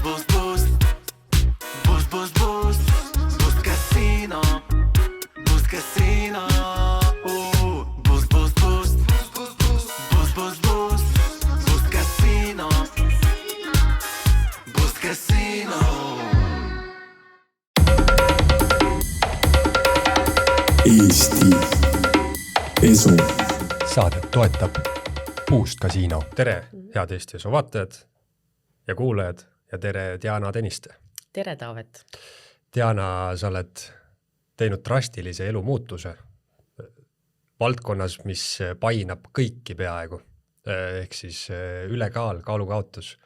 Boost, boost. Boost, boost, boost. Boost Casino. Boost Casino. Boost, boost, boost. Boost, boost, boost. Boost Casino. Boost Casino. Eesti Esu. Saadet toetab Boost Casino. Tere, head Eesti Esu vaatajad ja kuulajad ja tere Diana Tõniste. Tere, Taavet. Diana, sa oled teinud drastilise elumuutuse valdkonnas, mis painab kõiki peaaegu. Ehk siis ülekaal, kaalukaotus.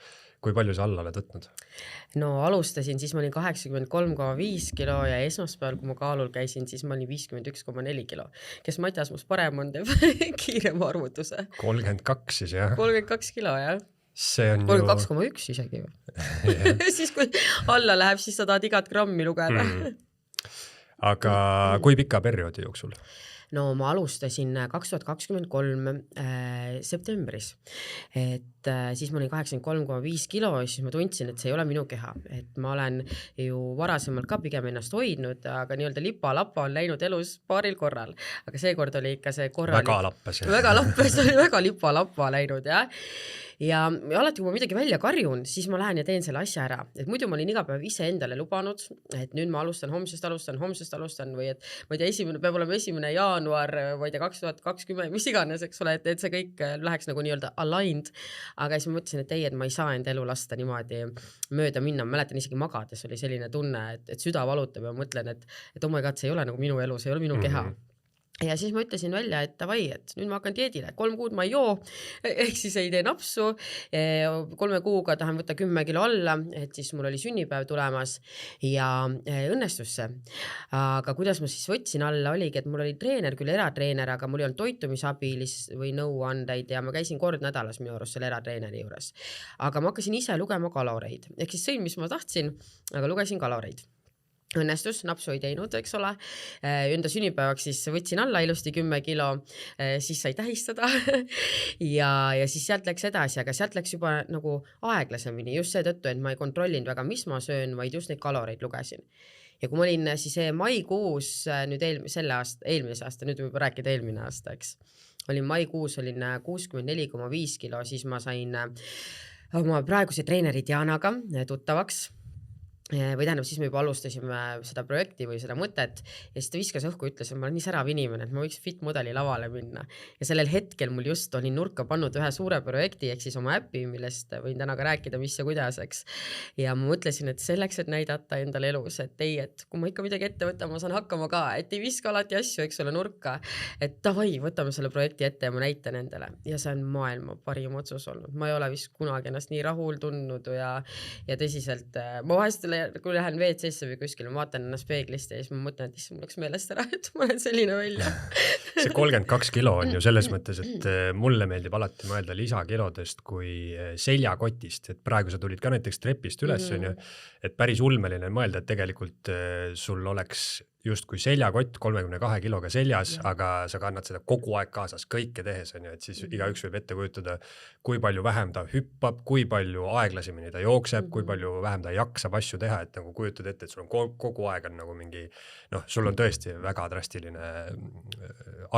Kui palju sa alla oled võtnud? No alustasin, siis ma olin 83,5 kilo ja esmaspäeval, kui ma kaalul käisin, siis ma olin 51,4 kilo. Kes Matjas must parem on, teeb kiirema arvutuse. 32 siis, jah? 32 kilo, jah. See on 32,1 isegi. Siis kui alla läheb, siis sa tahad igat grammi lugeda. Aga kui pika perioodi jooksul? No ma alustasin 2023 septembris, et siis ma olin 83,5 kilo ja siis ma tundsin, et see ei ole minu keha, et ma olen ju varasemalt ka pigem ennast hoidnud, aga nii-öelda lipa-lapa on läinud elus paaril korral, aga seekord oli ikka see korralik. Väga lappes, oli väga lipa-lapa läinud, jah. Ja alati, kui ma midagi välja karjun, siis ma lähen ja teen selle asja ära. Et muidu ma olin iga päev ise endale lubanud, et nüüd ma homsest alustan või et ma ei tea, peab olema 1. jaanuar, või 2020, mis iganes, eks ole, et see kõik läheks nagu nii-öelda aligned. Aga siis ma mõtlesin, et ei, et ma ei saa enda elu lasta niimoodi mööda minna. Ma mäletan isegi magades oli selline tunne, et süda valutab ja mõtlen, et oh my god, see ei ole nagu minu elu, see ei ole minu keha. Ja siis ma ütlesin välja, et davai, et nüüd ma hakkan dieedile, 3 kuud ma ei joo, ehk siis ei tee napsu, 3 kuuga tahan võtta 10 kilo alla, et siis mul oli sünnipäev tulemas ja õnnestus see. Aga kuidas ma siis võtsin alla oligi, et mul oli treener, küll eratreener, aga mul ei olnud toitumisabilis või nõuandeid ja ma käisin kord nädalas minu arust selle eratreeneri juures. Aga ma hakkasin ise lugema kaloreid, ehk siis sõin, mis ma tahtsin, aga lugesin kaloreid. Õnnestus, napsu ei teinud, eks ole. Enda sünnipäevaks siis võtsin alla ilusti 10 kilo, siis sai tähistada ja siis sealt läks edasi, aga sealt läks juba nagu aeglasemini just seetõttu, et ma ei kontrollinud väga, mis ma söön, vaid just neid kaloreid lugesin. Ja kui ma olin siis maikuus, nüüd eelmise aasta, nüüd võib rääkida eelmine aasta, eks. Olin maikuus, olin 64,5 kilo, siis ma sain oma praeguse treeneri Dianaga tuttavaks. Või tähendab, siis me juba alustasime seda projekti või seda mõtet ja siis ta viskas õhku, ütles, et ma olen nii särav inimene, et ma võiks fit modeli lavale minna. Ja sellel hetkel mul just olin nurka pannud ühe suure projekti, ehk siis oma äppi, millest võin täna ka rääkida, mis ja kuidas, eks. Ja ma mõtlesin, et selleks, et näidata endale elus, et ei, et kui ma ikka midagi ette võtan, ma saan hakkama ka, et ei viska alati asju, eks ole, nurka. Et davai, võtame selle projekti ette ja ma näitan endale. Ja see on maailma parim otsus olnud. Ma ei ole vist kunagi ennast nii rahul tundnud ja tõsiselt, ma vahest kui lähen WC-sse või kuskil, ma vaatan ennast peeglist ja siis ma mõtlen, et mul läks meelest ära, et ma olen selline välja. See 32 kilo on ju selles mõttes, et mulle meeldib alati mõelda lisakilodest kui seljakotist, et praegu sa tulid ka näiteks trepist üles, on ju, et päris ulmeline mõelda, et tegelikult sul oleks justkui seljakott 32 kiloga seljas, aga sa kannad seda kogu aeg kaasas kõike tehes, on ju, et siis igaüks võib ette kujutada, kui palju vähem ta hüppab, kui palju aeglasemini ta jookseb, kui palju vähem ta jaksab asju teha, et nagu kujutad ette, et sul on kogu aeg on nagu mingi, sul on tõesti väga drastiline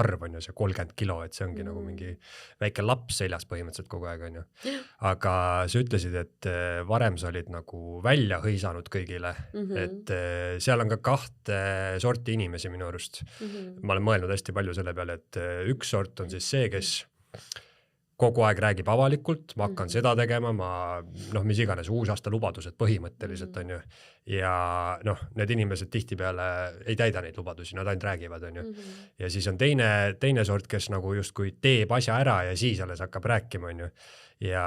arv, on ju, see 30 kilo, et see ongi nagu mingi väike laps seljas põhimõtteliselt kogu aeg, on ju. Aga sa ütlesid, et varem sa olid nagu välja hõisanud kõigile, et seal on ka 2 sorti inimesi minu arust. Ma olen mõelnud hästi palju selle peale, et üks sort on siis see, kes kogu aeg räägib avalikult, ma hakkan seda tegema, mis iganes uusaasta lubadused põhimõtteliselt on ju. Ja need inimesed tihtipeale ei täida neid lubadusi, nad ainult räägivad on ju. Ja siis on teine sort, kes nagu justkui teeb asja ära ja siis alles hakkab rääkima on ju. Ja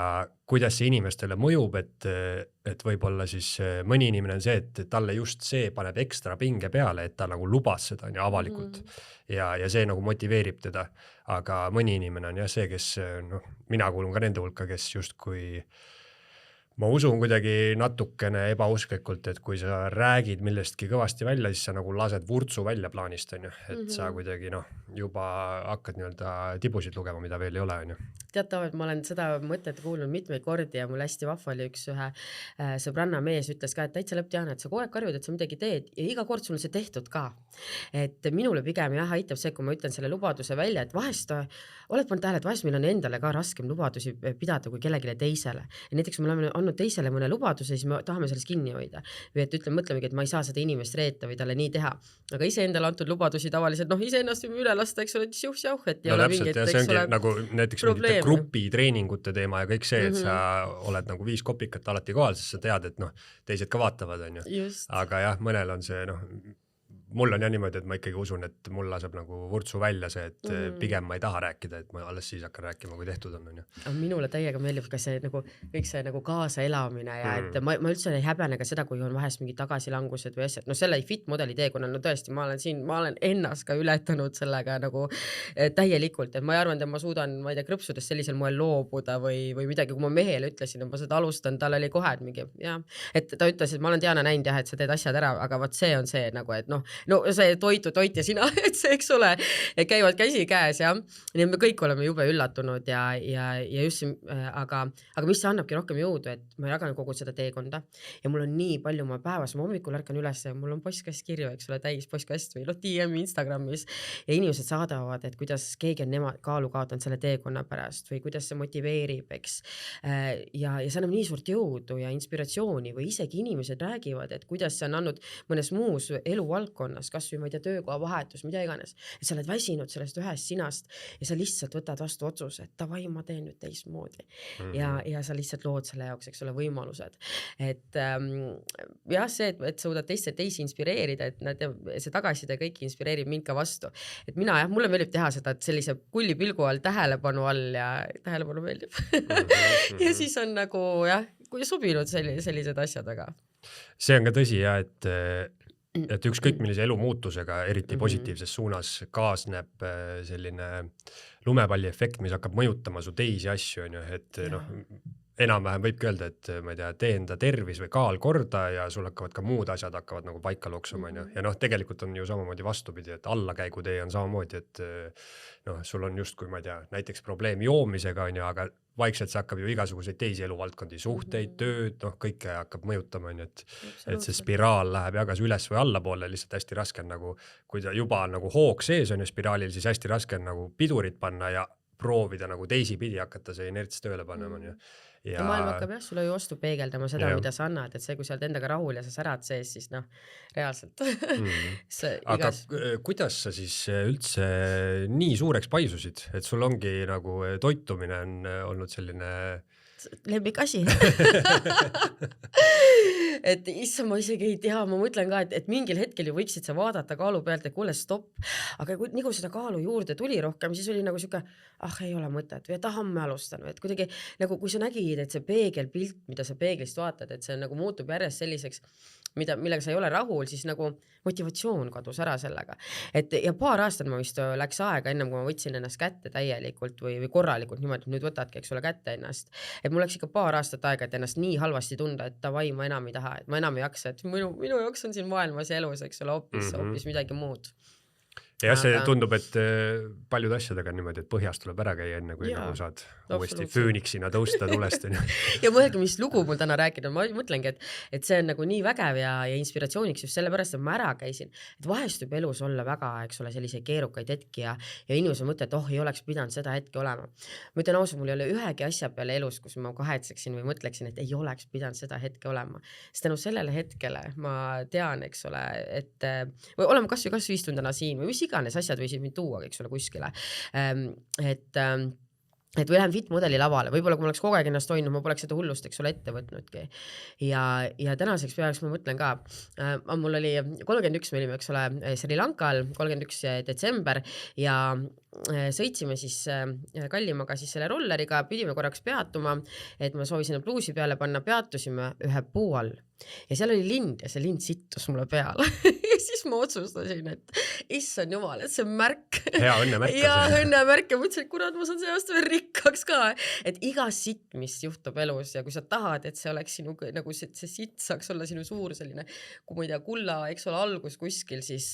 kuidas see inimestele mõjub, et võib-olla siis mõni inimene on see, et talle just see paneb ekstra pinge peale, et ta nagu lubas seda on ju avalikult ja see nagu motiveerib teda. Aga mõni inimene on jah see, kes mina kuulun ka nende hulka, kes justkui ma usun kuidagi natukene ebausklikult, et kui sa räägid millestki kõvasti välja, siis sa nagu lased vurtsu välja plaanist, on ju, et sa kuidagi juba hakkad nii-öelda tibusid lugema, mida veel ei ole, on ju. Teatavalt ma olen seda mõtet kuulnud mitmeid kordi ja mul hästi vahva oli ühe sõbranna mees ütles ka, et täitsa lõpp tean, et sa kogu aeg karjud, et sa midagi teed ja iga kord sul on see tehtud ka. Et minule pigem aitab see, kui ma ütlen selle lubaduse välja, et vahest oled pannud tähele, et vahest meil on endale ka raskem lubadusi pidada kui kellegile teisele. Ja näiteks me oleme andnud teisele mõne lubaduse, siis me tahame sellest kinni hoida. Või et mõtlemegi, et ma ei saa seda inimest reeta või talle nii teha. Aga ise endale antud lubadusi tavaliselt, ise ennast võime üle lasta, eks ole, juh-sjauh, et ei ole mingit, eks ole, nagu näiteks mingite grupitreeningute teema ja kõik see, et sa oled nagu 5 kopikat alati kohal, sest sa tead, et teised ka vaatavad, on ju. Aga jah, mõnel on see, mul on jah niimoodi, et ma ikkagi usun, et mul laseb nagu vurtsu välja see, et pigem ma ei taha rääkida, et ma alles siis hakkan rääkima, kui tehtud on. Minule täiega meeldib ka see kõik see kaasa elamine ja et ma üldse ei häbene ka seda, kui on vahest mingid tagasilangused või asjad. Selle fit modeli teekonnal, tõesti, ma olen ennast ka ületanud sellega nagu täielikult, et ma ei arvan, et ma suudan, ma ei tea, krõpsudest sellisel moel loobuda või midagi, kui ma mehele ütlesin, et ma seda alustan, tal oli kohe, et mingi, jah, et ta ütles, et ma olen Diana näinud jah, et sa teed asjad ära, aga vaat see on see nagu, et see toit ja sina, et see, eks ole, käivad käsi käes ja nii me kõik oleme jube üllatunud ja just see, aga mis see annabki rohkem jõudu, et ma jagan kogu seda teekonda ja mul on nii palju ma päevas, ma hommikul ärkan üles ja mul on postkast kirju, eks ole, täis postkast või DM Instagramis ja inimesed saadavad, et kuidas keegi on nemad kaalu kaotanud selle teekonna pärast või kuidas see motiveerib, eks. Ja see annab nii suurt jõudu ja inspiratsiooni või isegi inimesed räägivad, et kuidas see on andnud mõnes muus eluvaldkonnas, kas või ma ei tea, töökoha vahetus, mida iganes, et sa oled väsinud sellest ühest sinast ja sa lihtsalt võtad vastu otsuse, et davai, ma teen nüüd teistmoodi ja sa lihtsalt lood selle jaoks, eks ole, võimalused. Et jah, see, et sa suudad teisi inspireerida, et see tagasiside kõik inspireerib mind ka vastu. Et mina jah, mulle meeldib teha seda, et sellise kullipilgu all, tähelepanu all ja tähelepanu meeldib. Ja siis on nagu jah, kui sobinud sellised asjad, aga. See on ka tõsi ja, et ükskõik millise elu muutusega, eriti positiivses suunas, kaasneb selline lumepalli efekt, mis hakkab mõjutama su teisi asju, on ju, et enam-vähem võibki öelda, et ma ei tea, tee enda tervis või kaal korda ja sul hakkavad ka muud asjad hakkavad nagu paika loksuma, on ju. Ja tegelikult on ju samamoodi vastupidi, et allakäigutee on samamoodi, et sul on just, kui ma ei tea, näiteks probleem joomisega, on ju, aga vaikselt see hakkab ju igasuguseid teisi eluvaldkondi, suhteid, tööd, kõike hakkab mõjutama, on ju, et see spiraal läheb jagas üles või allapoole, lihtsalt hästi raske on nagu, kui ta juba on nagu hoog sees on ju spiraalil, siis hästi raske on nagu pidurit panna ja proovida nagu teisi pidi hakata see inerts tööle panna, on ju. Ja maailm hakkab jah, sulle ju vastu peegeldama seda, mida sa annad, et see, kui sa oled endaga rahul ja sa särad sees, siis reaalselt. Aga kuidas sa siis üldse nii suureks paisusid, et sul ongi nagu toitumine on olnud selline lembik asi. Et issa, ma isegi ei tea, ma mõtlen ka, et mingil hetkel ju võiksid sa vaadata kaalu pealt, et kuule, stopp. Aga nii kui seda kaalu juurde tuli rohkem, siis oli nagu siuke, ei ole mõtet või homme alustan. Et kuidagi nagu kui sa nägid, et see peegelpilt, mida sa peeglist vaatad, et see nagu muutub järjest selliseks, millega sa ei ole rahul, siis nagu motivatsioon kadus ära sellega. Ja paar aastat ma vist läks aega ennem, kui ma võtsin ennast kätte täielikult või korralikult niimoodi, et nüüd võtadki, eks ole, kätte ennast. Et mul läks ikka paar aastat aega, et ennast nii halvasti tunda, et davai, ma enam ei taha, et ma enam ei jaksa, et minu jaoks on siin maailmas ja elus, eks ole, hoopis midagi muud. Ja see tundub, et paljud asjadega on niimoodi, et põhjas tuleb ära käia enne, kui nagu saad uuesti fööniksina tõusta tulest. Ja mõelge, mis lugu mul täna rääkida, ma mõtlengi, et see on nagu nii vägev ja inspiratsiooniks just sellepärast, et ma ära käisin, et vahest võib elus olla väga, eks ole, selliseid keerukaid hetki ja inimese mõte, et ei oleks pidanud seda hetke olema. Ma ütlen ausalt, mul ei ole ühegi asja peale elus, kus ma kahetseksin või mõtleksin, et ei oleks pidanud seda hetke olema. Sest tänu sellele hetkele ma tean, eks ole, et või oleme kas või istun täna siin või mis iganes asjad võisid mind tuua, eks ole, kuskile. Et või lähen fit modeli lavale, võib-olla kui ma oleks kogu aeg ennast hoidnud, ma poleks seda hullust, eks ole, ette võtnudki. Ja tänaseks peaks ma mõtlen ka, mul oli 31, me olime, eks ole, Sri Lankal, 31 detsember ja sõitsime siis Kallimaga siis selle rolleriga, pidime korraks peatuma, et ma soovisin pluusi peale panna, peatusime ühe puu all ja seal oli lind ja see lind sittus mulle peale ja siis ma otsustasin, et issand jumal, et see märk. Hea õnnemärk. Ja õnnemärk ja mõtlesin, et kurat, ma saan see aasta veel rikkaks ka, et iga sitt, mis juhtub elus ja kui sa tahad, et see oleks sinu, nagu see sitt saaks olla sinu suur selline, kui ma ei tea, kulla, eks ole, algus kuskil, siis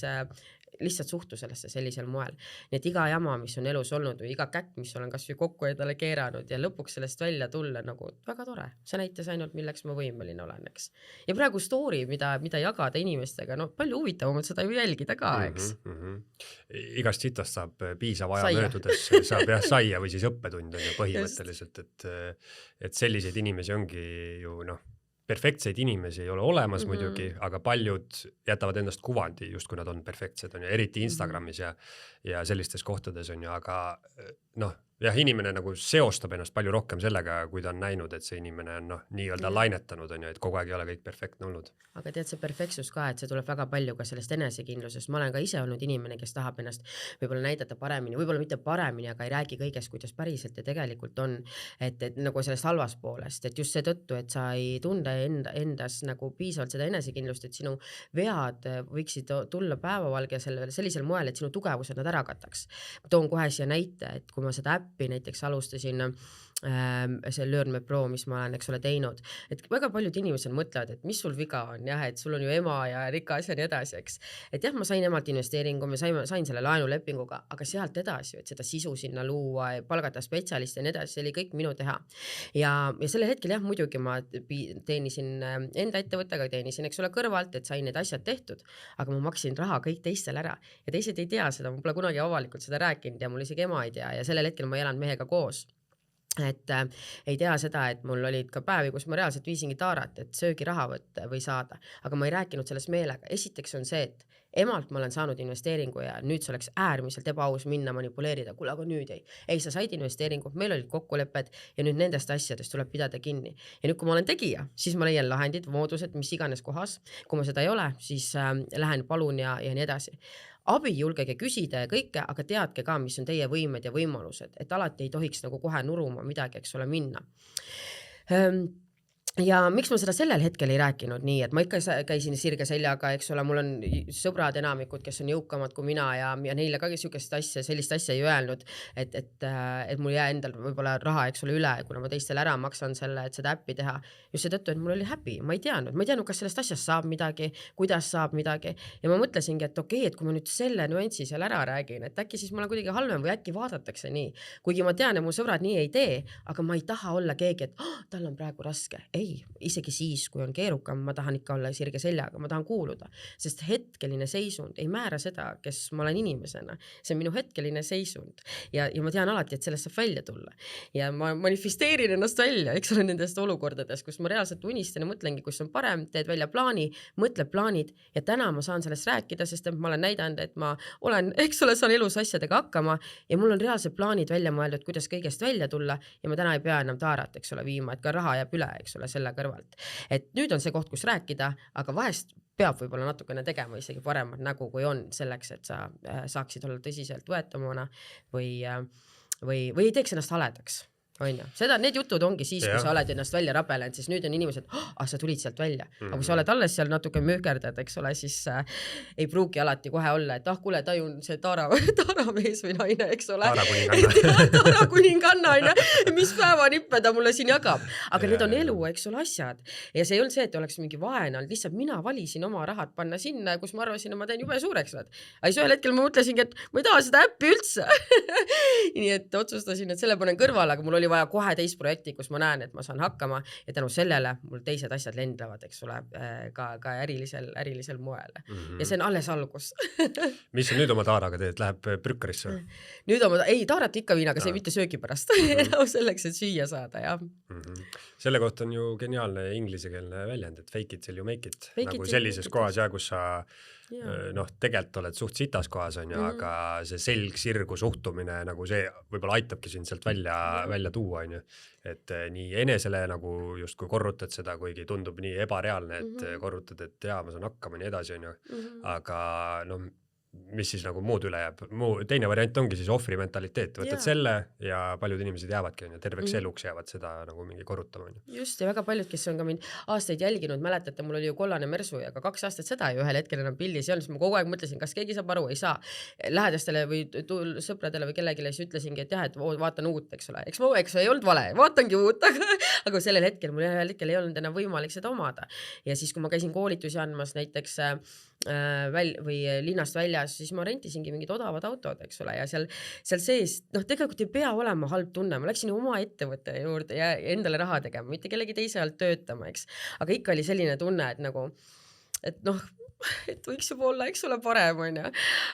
lihtsalt suhtu sellesse sellisel moel. Nii et iga jama, mis on elus olnud või iga käkk, mis olen kas või kokku endale keeranud ja lõpuks sellest välja tulla, nagu väga tore. See näitas ainult, milleks ma võimeline olen, eks. Ja praegu story, mida jagada inimestega, no palju huvitavamalt seda ju jälgida ka, eks. Igast sitast saab piisav aja möödudes, saab jah saia või siis õppetund on ju põhimõtteliselt, et selliseid inimesi ongi ju perfektseid inimesi ei ole olemas muidugi, aga paljud jätavad endast kuvandi just kui nad on perfektsed, on ju, eriti Instagramis ja sellistes kohtades on ju, aga jah, inimene nagu seostab ennast palju rohkem sellega, kui ta on näinud, et see inimene on nii-öelda lainetanud, on ju, et kogu aeg ei ole kõik perfektne olnud. Aga tead, see perfektsus ka, et see tuleb väga palju ka sellest enesekindlusest. Ma olen ka ise olnud inimene, kes tahab ennast võib-olla näidata paremini, võib-olla mitte paremini, aga ei räägi kõigest, kuidas päriselt ja tegelikult on, et nagu sellest halvast poolest, et just seetõttu, et sa ei tunde endas nagu piisavalt seda enesekindlust, et sinu vead võiksid tulla päevavalge sellisel moel, et sinu tugevused nad ära kataks. Toon kohe siia näite, et kui ma seda äppi näiteks alustasin see Learn Me Pro, mis ma olen, eks ole, teinud, et väga paljud inimesed mõtlevad, et mis sul viga on, jah, et sul on ju ema ja rikas ja nii edasi, eks. Et jah, ma sain emalt investeeringu, sain selle laenulepinguga, aga sealt edasi, et seda sisu sinna luua, palgata spetsialiste ja nii edasi, see oli kõik minu teha. Ja selle hetkel jah, muidugi ma teenisin enda ettevõttega, teenisin, eks ole, kõrvalt, et sain need asjad tehtud, aga ma maksin raha kõik teistel ära ja teised ei tea seda, ma pole kunagi avalikult seda rääkinud ja mul isegi ema ei tea ja sellel hetkel ma elan mehega koos. Et ei tea seda, et mul olid ka päevi, kus ma reaalselt viisingi taarat, et söögi raha võtta või saada, aga ma ei rääkinud sellest meelega. Esiteks on see, et emalt ma olen saanud investeeringu ja nüüd see oleks äärmiselt ebaaus minna manipuleerida, kuule, aga nüüd ei, sa said investeeringu, meil olid kokkulepped ja nüüd nendest asjadest tuleb pidada kinni. Ja nüüd, kui ma olen tegija, siis ma leian lahendid, moodused, mis iganes kohas. Kui ma seda ei ole, siis lähen palun ja nii edasi. Abi julgege küsida ja kõike, aga teadke ka, mis on teie võimed ja võimalused, et alati ei tohiks nagu kohe nuruma midagi, eks ole, minna. Ja miks ma seda sellel hetkel ei rääkinud nii, et ma ikka käisin sirge seljaga, eks ole, mul on sõbrad enamikud, kes on jõukamad kui mina ja neile ka sellist asja ei öelnud, et mul jää endal võib-olla raha, eks ole, üle, kuna ma teistel ära maksan selle, et seda äppi teha. Just seetõttu, et mul oli häbi, ma ei teadnud, kas sellest asjast saab midagi, kuidas saab midagi ja ma mõtlesingi, et okei, et kui ma nüüd selle nüanssi seal ära räägin, et äkki siis mul on kuidagi halvem või äkki vaadatakse nii, kuigi ma tean, et mu sõbrad nii ei tee, aga ma ei taha olla keegi, et tal on praegu raske. Ei, isegi siis, kui on keerukam, ma tahan ikka olla sirge seljaga, ma tahan kuuluda, sest hetkeline seisund ei määra seda, kes ma olen inimesena. See on minu hetkeline seisund ja ma tean alati, et sellest saab välja tulla. Ja ma manifesteerin ennast välja, eks ole, nendest olukordades, kus ma reaalselt unistan ja mõtlengi, kus on parem, teed välja plaani, mõtled plaanid ja täna ma saan sellest rääkida, sest et ma olen näidanud, et ma olen, eks ole, saan elus asjadega hakkama ja mul on reaalsed plaanid välja mõeldud, kuidas kõigest välja tulla ja ma täna ei pea enam taarat, eks ole, viima, et ka raha jääb üle, eks ole, selle kõrvalt. Et nüüd on see koht, kus rääkida, aga vahest peab võib-olla natukene tegema isegi paremat nägu, kui on selleks, et sa saaksid olla tõsiselt võetamana või ei teeks ennast haledaks. Need jutud ongi siis, kui sa oled ennast välja rabelenud, siis nüüd on inimesed, sa tulid sealt välja. Aga kui sa oled alles seal natuke möökerdad, eks ole, siis ei pruugi alati kohe olla, et kuule, ta ju on see Taara mees või naine, eks ole. Taara kuninganna, mis päevanippe ta mulle siin jagab. Aga need on elu, eks ole, asjad. Ja see ei olnud see, et oleks mingi vaene, lihtsalt mina valisin oma rahad panna sinna, kus ma arvasin, et ma teen jube suureks. Aga ühel hetkel ma mõtlesingi, et ma ei taha seda äppi üldse. Nii et otsustasin, et selle panen kõrval, aga mul oli vaja kohe teist projekti, kus ma näen, et ma saan hakkama ja tänu sellele mul teised asjad lendavad, eks ole, ka ärilisel moel. Ja see on alles algus. Mis sa nüüd oma Taaraga teed? Läheb prükkarisse? Nüüd Taarat ikka viin, aga see mitte söögi pärast. Selleks, et süüa saada, jah. Selle kohta on ju geniaalne inglisekeelne väljend, et fake it till you make it. Nagu sellises kohas, kus sa tegelikult oled suht sitas kohas on ju, aga see selg, sirgu suhtumine nagu see võib-olla aitabki sind sealt välja tuua on ju, et nii enesele nagu just kui korrutad seda, kuigi tundub nii ebareaalne, et korrutad, et ma saan hakkama nii edasi on ju, aga mis siis nagu muud üle jääb. Teine variant ongi siis ohvri mentaliteet, võtad selle ja paljud inimesed jäävadki terveks eluks jäävad seda nagu mingi korrutama. Just, ja väga paljud, kes on ka mind aastaid jälginud, mäletate, mul oli ju kollane Mersu ja ka 2 aastat seda ju ühel hetkel enam pildis ei olnud, siis ma kogu aeg mõtlesin, kas keegi saab aru, ei saa. Lähedastele või sõpradele või kellelegi siis ütlesingi, et jah, et vaatan uut, eks ole. Eks ei olnud vale, vaatangi uut, aga sellel hetkel mul ühel hetkel ei olnud enam võimalik seda omada. Ja siis, kui ma käisin koolitusi andmas näiteks või linnast väljas, siis ma rentisingi mingid odavad autod, eks ole, ja seal sees, tegelikult ei pea olema halb tunne, ma läksin oma ettevõtte juurde ja endale raha tegema, mitte kellegi teise alt töötama, eks, aga ikka oli selline tunne, et nagu, et võiks juba olla, eks ole, parem on ja.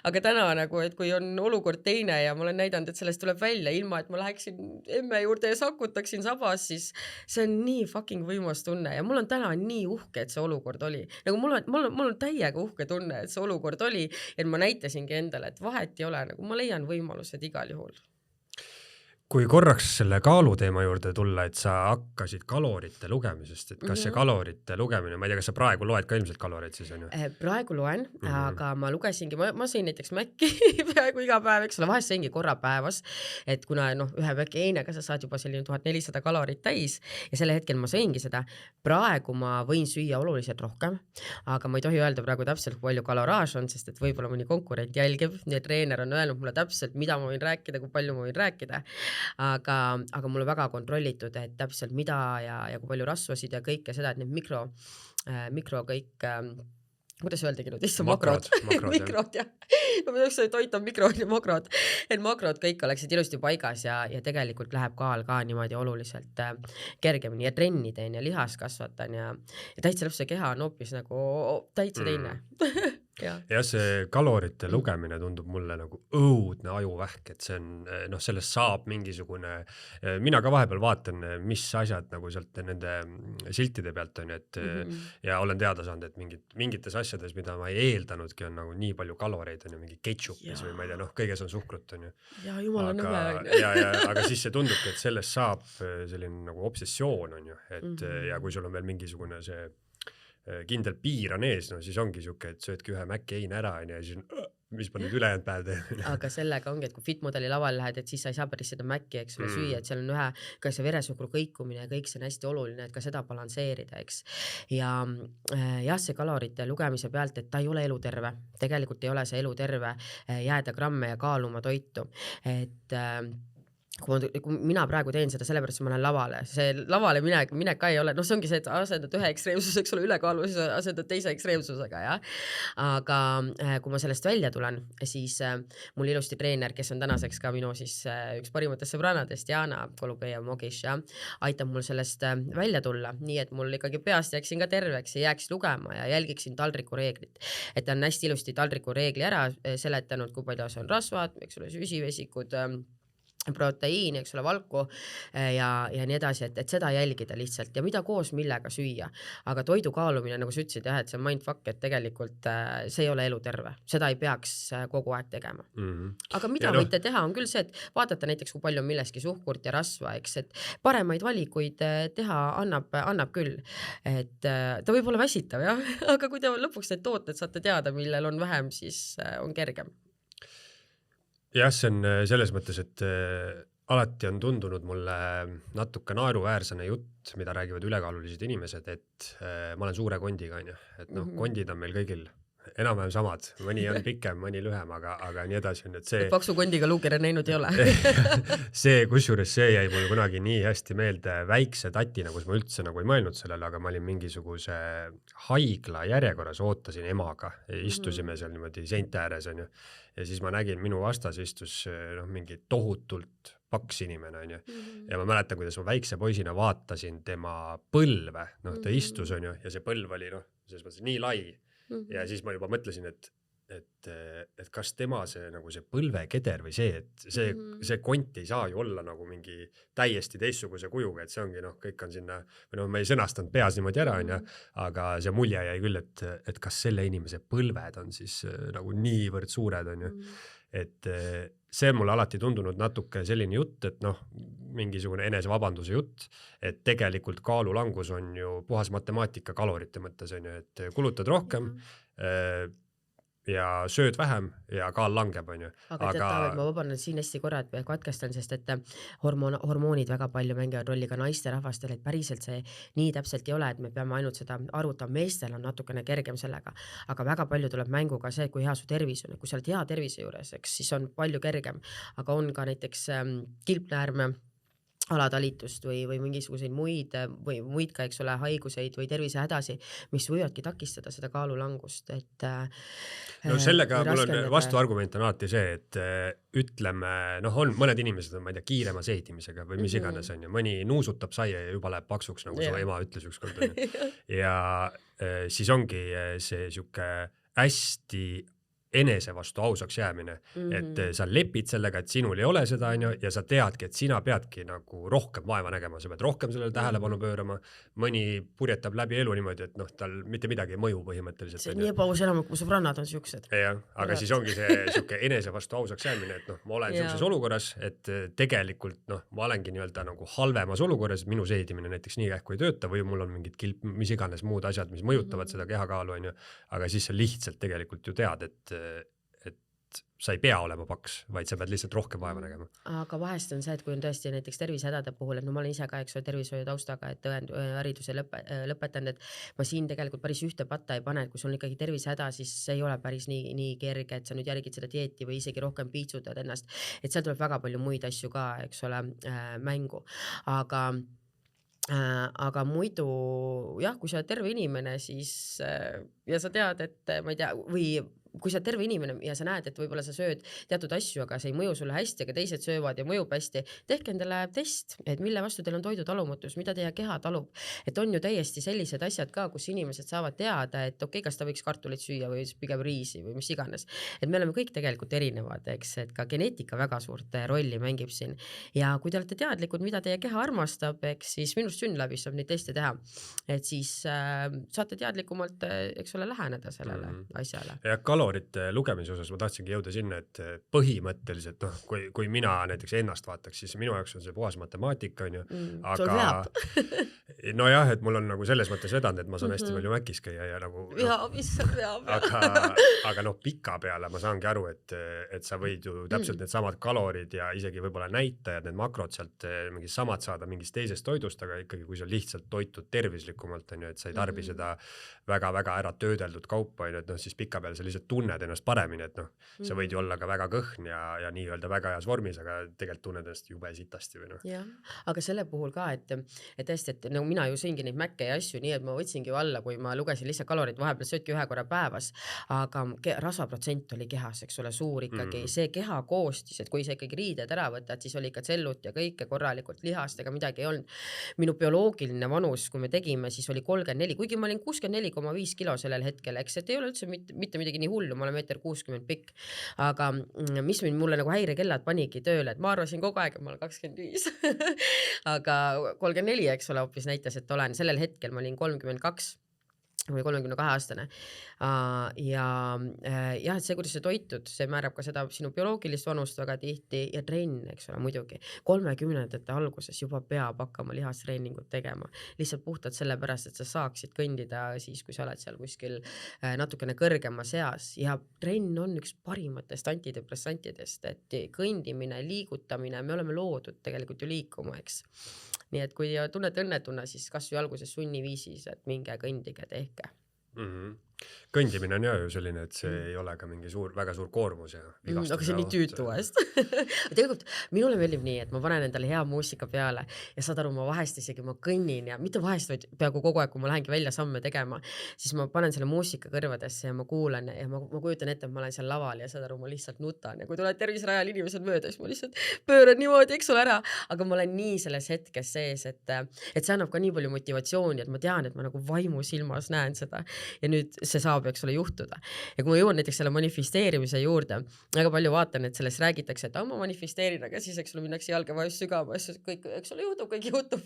Aga täna nagu, et kui on olukord teine ja ma olen näidanud, et sellest tuleb välja ilma, et ma läheksin emme juurde ja sakutaksin sabas, siis see on nii fucking võimas tunne ja mul on täna nii uhke, et see olukord oli. Nagu mul on täiega uhke tunne, et see olukord oli ja ma näitasingi endale, et vahet ei ole, nagu ma leian võimalused igal juhul. Kui korraks selle kaaluteema juurde tulla, et sa hakkasid kalorite lugemisest, et kas see kalorite lugemine, ma ei tea, kas sa praegu loed ka ilmselt kaloreid siis on ju? Praegu loen, aga ma lugesingi, ma sõin näiteks Mäkki peaaegu iga päev, eks ole, vahest sõingi korra päevas, et kuna ühe Mäkki einega sa saad juba selline 1400 kalorit täis ja selle hetkel ma sõingi seda. Praegu ma võin süüa oluliselt rohkem, aga ma ei tohi öelda praegu täpselt, kui palju kaloraaž on, sest et võib-olla mõni konkurent jälgib, nii et treener on öelnud mulle täpselt, mida ma võin rääkida, kui palju ma võin rääkida. Aga mul on väga kontrollitud, et täpselt mida ja kui palju rasvasid ja kõike seda, et need mikro kõik, kuidas öeldagi nüüd, makrod, jah. Ma peaks toit on mikrod ja makrod, et makrod kõik oleksid ilusti paigas ja tegelikult läheb kaal ka niimoodi oluliselt kergemini ja trenni teen ja lihas kasvatan ja täitsa lõpus see keha on hoopis nagu täitsa teine. Ja see kalorite lugemine tundub mulle nagu õudne ajuvähk, et see on, sellest saab mingisugune, mina ka vahepeal vaatan, mis asjad nagu sealt nende siltide pealt on, et ja olen teada saanud, et mingites asjades, mida ma ei eeldanudki, on nagu nii palju kaloreid, on ju mingi ketšupis või ma ei tea, kõiges on suhkrut, on ju. Ja jumala nõme. Aga siis see tundubki, et sellest saab selline nagu obsessioon, on ju, et ja kui sul on veel mingisugune see kindel piir on ees, siis ongi siuke, et söödki ühe Mäkki eine ära ja siis mis ma nüüd ülejäänud päev teen. Aga sellega ongi, et kui fitmodeli laval lähed, et siis sa ei saa päris seda Mäkki, eks ole, süüa, et seal on ka see veresuhkru kõikumine ja kõik see on hästi oluline, et ka seda balansseerida, eks. Ja jah, see kalorite lugemise pealt, et ta ei ole eluterve. Tegelikult ei ole see eluterve jääda gramme ja kaaluma toitu. Et kui mina praegu teen seda sellepärast, et ma olen lavale. See lavale minek ka ei ole, see ongi see, et asendad ühe ekstreemsuseks ole ülekaalu, siis asendad teise ekstreemsusega, jah. Aga kui ma sellest välja tulen, siis mul ilusti treener, kes on tänaseks ka minu siis üks parimatest sõbrannadest, Jana Kolubeja Mogiš, aitab mul sellest välja tulla, nii et mul ikkagi peast jääksin ka terveks ja jääks lugema ja jälgiksin taldriku reeglit. Et ta on hästi ilusti taldriku reegli ära seletanud, kui palju see on rasvad, eks ole, süsivesikud, proteiini, eks ole, valku ja nii edasi, et seda jälgida lihtsalt ja mida koos millega süüa. Aga toidu kaalumine, nagu sa ütlesid, jah, et see on mindfuck, et tegelikult see ei ole eluterve. Seda ei peaks kogu aeg tegema. Aga mida võite teha on küll see, et vaadata näiteks, kui palju on milleski suhkurt ja rasva, eks, et paremaid valikuid teha annab küll. Et ta võib olla väsitav, jah, aga kui te lõpuks need tooted saate teada, millel on vähem, siis on kergem. Jah, see on selles mõttes, et alati on tundunud mulle natuke naeruväärsene jutt, mida räägivad ülekaalulised inimesed, et ma olen suure kondiga, et kondid on meil kõigil enam-vähem samad, mõni on pikem, mõni lühem, aga nii edasi on, et see... Paksu kondiga luukere näinud ei ole. see, kusjuures see jäi mul kunagi nii hästi meelde väikse tatina, kus ma üldse nagu ei mõelnud sellele, aga ma olin mingisuguse haigla järjekorras, ootasin emaga, istusime seal niimoodi seinte ääres, on ju. Ja siis ma nägin, minu vastas istus mingi tohutult paks inimene, on ju. Ja ma mäletan, kuidas ma väikse poisina vaatasin tema põlve, ta istus, on ju, ja see põlv oli, selles mõttes nii lai. Ja siis ma juba mõtlesin, et kas tema see nagu see põlvekeder või see, et see kont ei saa ju olla nagu mingi täiesti teistsuguse kujuga, et see ongi, kõik on sinna, või ma ei sõnastanud peas niimoodi ära, on ju, aga see mulje jäi küll, et kas selle inimese põlved on siis nagu niivõrd suured, on ju. Et see on mulle alati tundunud natuke selline jutt, et mingisugune enesevabanduse jutt, et tegelikult kaalulangus on ju puhas matemaatika kalorite mõttes, on ju, et kulutad rohkem, ja sööd vähem ja kaal langeb, on ju. Aga tead, Taavet, ma vabandan siin hästi korra, et katkestan, sest et hormoonid väga palju mängivad rolli ka naisterahvastel, et päriselt see nii täpselt ei ole, et me peame ainult seda arvutama, meestel on natukene kergem sellega, aga väga palju tuleb mängu ka see, kui hea su tervis on, kui sa oled hea tervise juures, eks siis on palju kergem, aga on ka näiteks kilpnäärme alatalitust või mingisuguseid muid ka, eks ole, haiguseid või tervisehädasi, mis võivadki takistada seda kaalulangust, et no sellega mul on vastuargument on alati see, et ütleme, on mõned inimesed on, ma ei tea, kiirema seedimisega või mis iganes on ju, mõni nuusutab saia ja juba läheb paksuks, nagu su ema ütles ükskord on ju. Ja siis ongi see siuke hästi enese vastu ausaks jäämine, et sa lepid sellega, et sinul ei ole seda, on ju, ja sa teadki, et sina peadki nagu rohkem vaeva nägema, sa pead rohkem sellele tähelepanu pöörama, mõni purjetab läbi elu niimoodi, et tal mitte midagi ei mõju põhimõtteliselt. See on nii ebaus enam, kui sõbrannad on siuksed. Jah, aga siis ongi see siuke enese vastu ausaks jäämine, et ma olen siukses olukorras, et tegelikult ma olengi nii-öelda nagu halvemas olukorras, minu seedimine näiteks nii kähku ei tööta või mul on mingid mis iganes muud asjad, mis mõjutavad seda kehakaalu, on ju, aga siis sa lihtsalt tegelikult ju tead, et sa ei pea olema paks, vaid sa pead lihtsalt rohkem vaeva nägema. Aga vahest on see, et kui on tõesti näiteks tervisehädade puhul, et ma olen ise ka, eks ole, tervishoiu taustaga, et hariduse lõpetanud, et ma siin tegelikult päris ühte patta ei pane, et kui sul on ikkagi tervisehäda, siis see ei ole päris nii kerge, et sa nüüd järgid seda dieeti või isegi rohkem piitsutad ennast, et seal tuleb väga palju muid asju ka, eks ole, mängu, aga muidu jah, kui sa oled terve inimene, siis ja sa tead, et ma ei tea, või kui sa oled terve inimene ja sa näed, et võib-olla sa sööd teatud asju, aga see ei mõju sulle hästi, aga teised söövad ja mõjub hästi, tehke endale test, et mille vastu teil on toidutalumatus, mida teie keha talub. Et on ju täiesti sellised asjad ka, kus inimesed saavad teada, et okei, kas ta võiks kartulit süüa või pigem riisi või mis iganes. Et me oleme kõik tegelikult erinevad, eks, et ka geneetika väga suurt rolli mängib siin. Ja kui te olete teadlikud, mida teie keha armastab, eks, siis minust Synlabis saab neid teste teha. Et siis saate teadlikumalt, eks ole, läheneda sellele asjale. Ja kalorite lugemise osas ma tahtsingi jõuda sinna, et põhimõtteliselt, kui mina näiteks ennast vaataks, siis minu jaoks on see puhas matemaatika, on ju, aga nojah, et mul on nagu selles mõttes vedanud, et ma saan hästi palju mäkis käia ja nagu aga pika peale ma saangi aru, et sa võid ju täpselt need samad kalorid ja isegi võib-olla näitajad, need makrod sealt mingi samad saada mingist teisest toidust, aga ikkagi kui sa lihtsalt toitud tervislikumalt, on ju, et sa ei tarbi seda väga-väga ära töödeldud kaupa, on ju, et siis pika peale sa lihtsalt tunned ennast paremini, et sa võid ju olla ka väga kõhn ja nii-öelda väga heas vormis, aga tegelikult tunned ennast jube sitasti või Jah, aga selle puhul ka, et tõesti, et nagu mina ju sõingi neid mäkke ja asju nii, et ma võtsingi alla, kui ma lugesin lihtsalt kalorid, vahepeal söödki 1 korra päevas, aga rasvaprotsent oli kehas, eks ole, suur ikkagi, see keha koostis, et kui sa ikkagi riided ära võtad, siis oli ikka tsellut ja kõike korralikult, lihast ega midagi ei olnud. Minu bioloogiline vanus, kui me tegime, siis oli 34, kuigi ma olin 64,5 kilo sellel hetkel, eks, et ei ole üldse mitte midagi nii hullu, ma olen 1,60 m pikk, aga mis mulle nagu häirekellad panigi tööle, et ma arvasin kogu aeg, et ma olen 25, aga 34, eks ole, hoopis näitas, et olen sellel hetkel, ma olin 32 või 32-aastane. Ja et see, kuidas sa toitud, see määrab ka seda sinu bioloogilist vanust väga tihti ja trenn, eks ole, muidugi. 30ndate alguses juba peab hakkama lihastreeningut tegema. Lihtsalt puhtalt sellepärast, et sa saaksid kõndida siis, kui sa oled seal kuskil natukene kõrgemas eas. Ja trenn on üks parimatest antidepressantidest, et kõndimine, liigutamine, me oleme loodud tegelikult ju liikuma, eks. Nii et kui tunned õnnetuna, siis kas või alguses sunniviisis, et minge kõndige, tehke. Kõndimine on ju selline, et see ei ole ka mingi väga suur koormus ja vigastus. Aga see on nii tüütu vahest. Tegelikult minule meeldib nii, et ma panen endale hea muusika peale ja saad aru, ma vahest isegi ma kõnnin ja mitte vahest, vaid peaaegu kogu aeg, kui ma lähengi välja samme tegema, siis ma panen selle muusika kõrvadesse ja ma kuulan ja ma kujutan ette, et ma olen seal laval ja saad aru, ma lihtsalt nutan ja kui tulevad tervisrajal inimesed mööda, siis ma lihtsalt pööran niimoodi, eks ole ära, aga ma olen nii selles hetkes sees, et see annab ka nii palju motivatsiooni, et ma tean, et ma nagu vaimu silmas näen seda ja nüüd see saab, eks ole, juhtuda. Ja kui ma jõuan näiteks selle manifesteerimise juurde, väga palju vaatan, et sellest räägitakse, et ma manifesteerin, aga siis, eks ole, minnakse jalgevajus sügama, kõik, eks ole, kõik juhtub.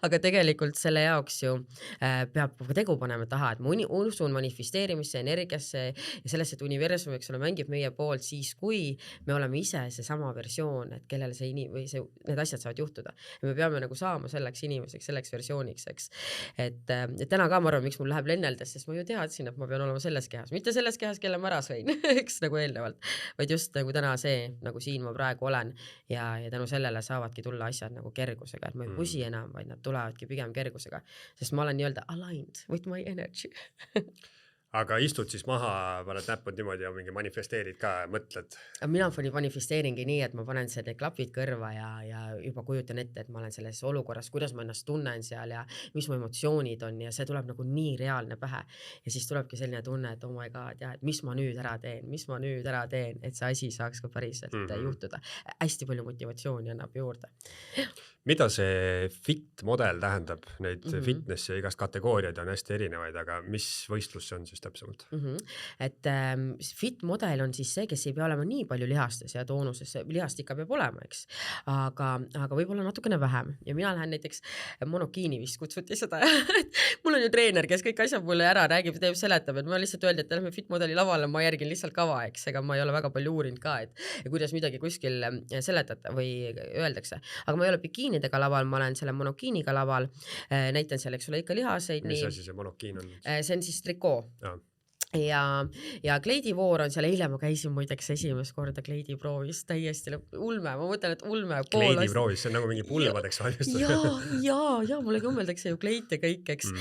Aga tegelikult selle jaoks ju peab tegu panema taha, et ma usun manifesteerimisse, energiasse ja sellesse, et universum, eks ole, mängib meie poolt siis, kui me oleme ise see sama versioon, et kellele need asjad saavad juhtuda. Ja me peame nagu saama selleks inimeseks, selleks versiooniks, eks. Et täna ka ma arvan, miks mul läheb lenneldes, sest ma ju teadsin, et et ma pean olema selles kehas, mitte selles kehas, kelle ma ära sõin, eks nagu eelnevalt, vaid just nagu täna see, nagu siin ma praegu olen ja tänu sellele saavadki tulla asjad nagu kergusega, et ma ei pusi enam, vaid nad tulevadki pigem kergusega, sest ma olen nii-öelda aligned with my energy. Aga istud siis maha, paned näpud niimoodi ja mingi manifesteerid ka, mõtled? Mina manifesteeringi nii, et ma panen need klapid kõrva ja juba kujutan ette, et ma olen selles olukorras, kuidas ma ennast tunnen seal ja mis mu emotsioonid on ja see tuleb nagu nii reaalne pähe. Ja siis tulebki selline tunne, et oh my god, ja, et mis ma nüüd ära teen, et see asi saaks ka päriselt juhtuda. Hästi palju motivatsiooni annab juurde. Mida see fit model tähendab? Neid fitness ja igast kategooriaid on hästi erinevaid, aga mis võistlus see on siis täpsemalt? Et fit model on siis see, kes ei pea olema nii palju lihastes ja toonuses, lihast ikka peab olema, eks, aga võib-olla natukene vähem ja mina lähen näiteks monokiini vist kutsuti seda, mul on ju treener, kes kõik asjad mulle ära räägib, teeb, seletab, et ma lihtsalt öeldi, et lähme fit modeli lavale, ma järgin lihtsalt kava, eks, ega ma ei ole väga palju uurinud ka, et kuidas midagi kuskil seletata või öeldakse, aga ma ei ole bikiinidega laval, ma olen selle monokiiniga laval, näitan seal, eks ole, ikka lihaseid. Mis asi see monokiin on? See on siis trikoo. Ja kleidivoor on seal, eile ma käisin muideks esimest korda kleidiproovis, täiesti ulme, ma mõtlen, et ulme. Kleidiproovis, see on nagu mingi pulvadeks valmistus. Ja mulle kõmmeldakse ju kleit ja kõik, eks.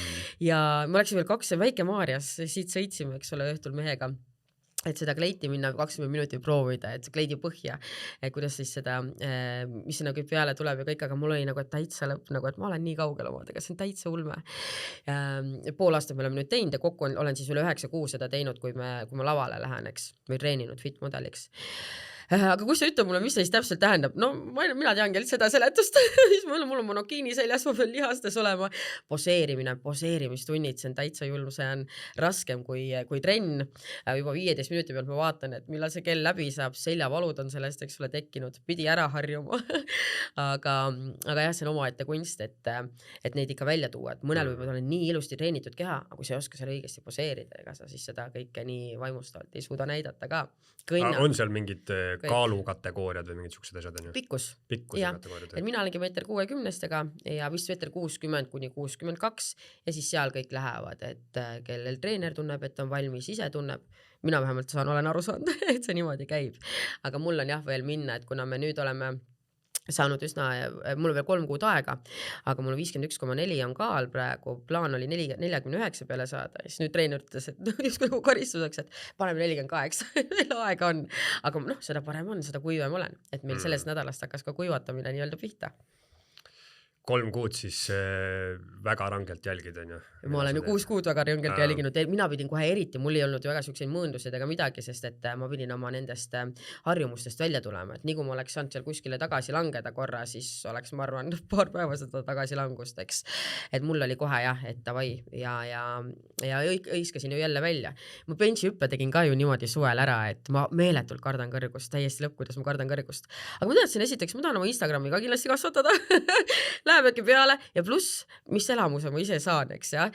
Ja ma läksin veel Väike-Maarjas, siit sõitsime, eks ole, õhtul mehega, et seda kleiti minna 20 minutit proovida, et kleidi põhja, kuidas siis seda, mis sinna kõik peale tuleb ja kõik, aga mul oli nagu, et täitsa lõpp, nagu, et ma olen nii kaugel omadega, see on täitsa ulme. Pool aastat me oleme nüüd teinud ja kokku olen siis üle 9 kuu seda teinud, kui ma lavale lähen, eks, või treeninud fit modeliks. Aga kui sa ütled mulle, mis see siis täpselt tähendab? No mina teangi seda seletust, mul on monokiini seljas, ma pean lihastes olema. Poseerimistunnid, see on täitsa julm, see on raskem kui trenn. Juba 15 minuti pealt ma vaatan, et millal see kell läbi saab, seljavalud on sellest, eks ole, tekkinud, pidi ära harjuma. aga jah, see on omaette kunst, et neid ikka välja tuua, et mõnel võib olla nii ilusti treenitud keha, aga kui sa ei oska seal õigesti poseerida, ega sa siis seda kõike nii vaimustavalt ei suuda näidata ka. On seal mingid kaalukategooriad või mingid siuksed asjad? Pikkus. Kategooriad. Mina olengi 1,60 ja vist 1,60 kuni 62 ja siis seal kõik lähevad, et kellel treener tunneb, et on valmis, ise tunneb. Mina vähemalt olen aru saanud, et see niimoodi käib. Aga mul on jah veel minna, et kuna me nüüd oleme saanud mul on veel 3 kuud aega, aga mul 51,4 on kaal praegu, plaan oli 49 peale saada, siis nüüd treener ütles, et just nagu karistuseks, et paneme 48, veel aega on, aga seda parem on, seda kuivem olen, et meil sellest nädalast hakkas ka kuivatamine nii-öelda pihta. 3 kuud siis väga rangelt jälgid, on ju? Ma olen ju 6 kuud väga rangelt jälginud, mina pidin kohe eriti, mul ei olnud ju väga selliseid mõõndusid ega midagi, sest et ma pidin oma nendest harjumustest välja tulema, et nii kui ma oleks saanud seal kuskile tagasi langeda korra, siis oleks, ma arvan, paar päeva seda tagasi langust, eks. Et mul oli kohe jah, et tavai ja õiskasin ju jälle välja. Ma benchi hüppe tegin ka ju niimoodi suvel ära, et ma meeletult kardan kõrgust, täiesti lõpp, kuidas ma kardan kõrgust. Aga ma teadsin esiteks, ma tahan oma Instagrami ka kindlasti kasvatada. Läheb äkki peale ja pluss, mis elamuse ma ise saan, eks ja.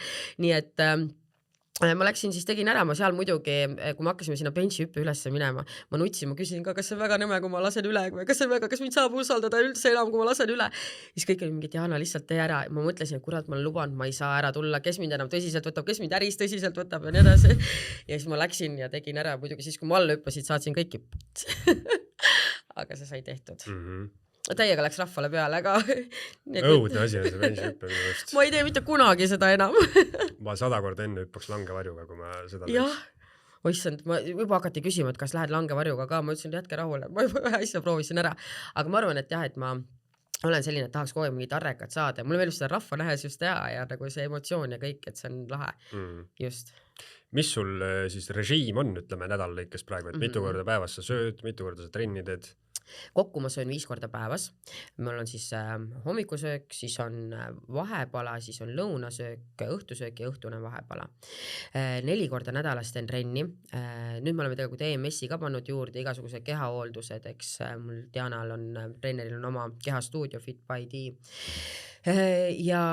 Nii et ma läksin siis tegin ära, ma seal muidugi, kui me hakkasime sinna benchi hüppe ülesse minema, ma nutsin, ma küsin ka, kas see on väga nõme, kui ma lasen üle, kas mind saab usaldada üldse enam, kui ma lasen üle. Siis kõik oli mingid, Jaana, lihtsalt tee ära. Ma mõtlesin, et kurat, ma olen lubanud, ma ei saa ära tulla, kes mind enam tõsiselt võtab, kes mind äris tõsiselt võtab ja nii edasi. Ja siis ma läksin ja tegin ära, muidugi siis, kui ma alla hüppasid, saatsin kõiki. Aga see sai tehtud. Täiega läks rahvale peale, aga õudne asi on see benchi hüppe minu just. Ma ei tee mitte kunagi seda enam. Ma 100 korda enne hüppaks langevarjuga, kui ma seda jah, oissand, ma juba hakati küsima, et kas lähed langevarjuga ka, ma ütlesin, jätke rahule, ma juba ühe asja proovisin ära, aga ma arvan, et jah, et ma olen selline, et tahaks kogu aeg mingit arrekat saada ja mul veel seda rahva nähes just teha ja nagu see emotsioon ja kõik, et see on lahe, just. Mis sul siis režiim on, ütleme nädal lõikes praegu, et mitu korda päevas sa sööd, mitu korda sa trenni teed? Kokku ma söön 5 korda päevas, mul on siis hommikusöök, siis on vahepala, siis on lõunasöök, õhtusöök ja õhtune vahepala. 4 korda nädalas teen trenni, nüüd me oleme tegelikult EMS-i ka pannud juurde igasuguse kehahooldused, eks mul Dianal on, treeneril on oma kehastuudio Fit by D ja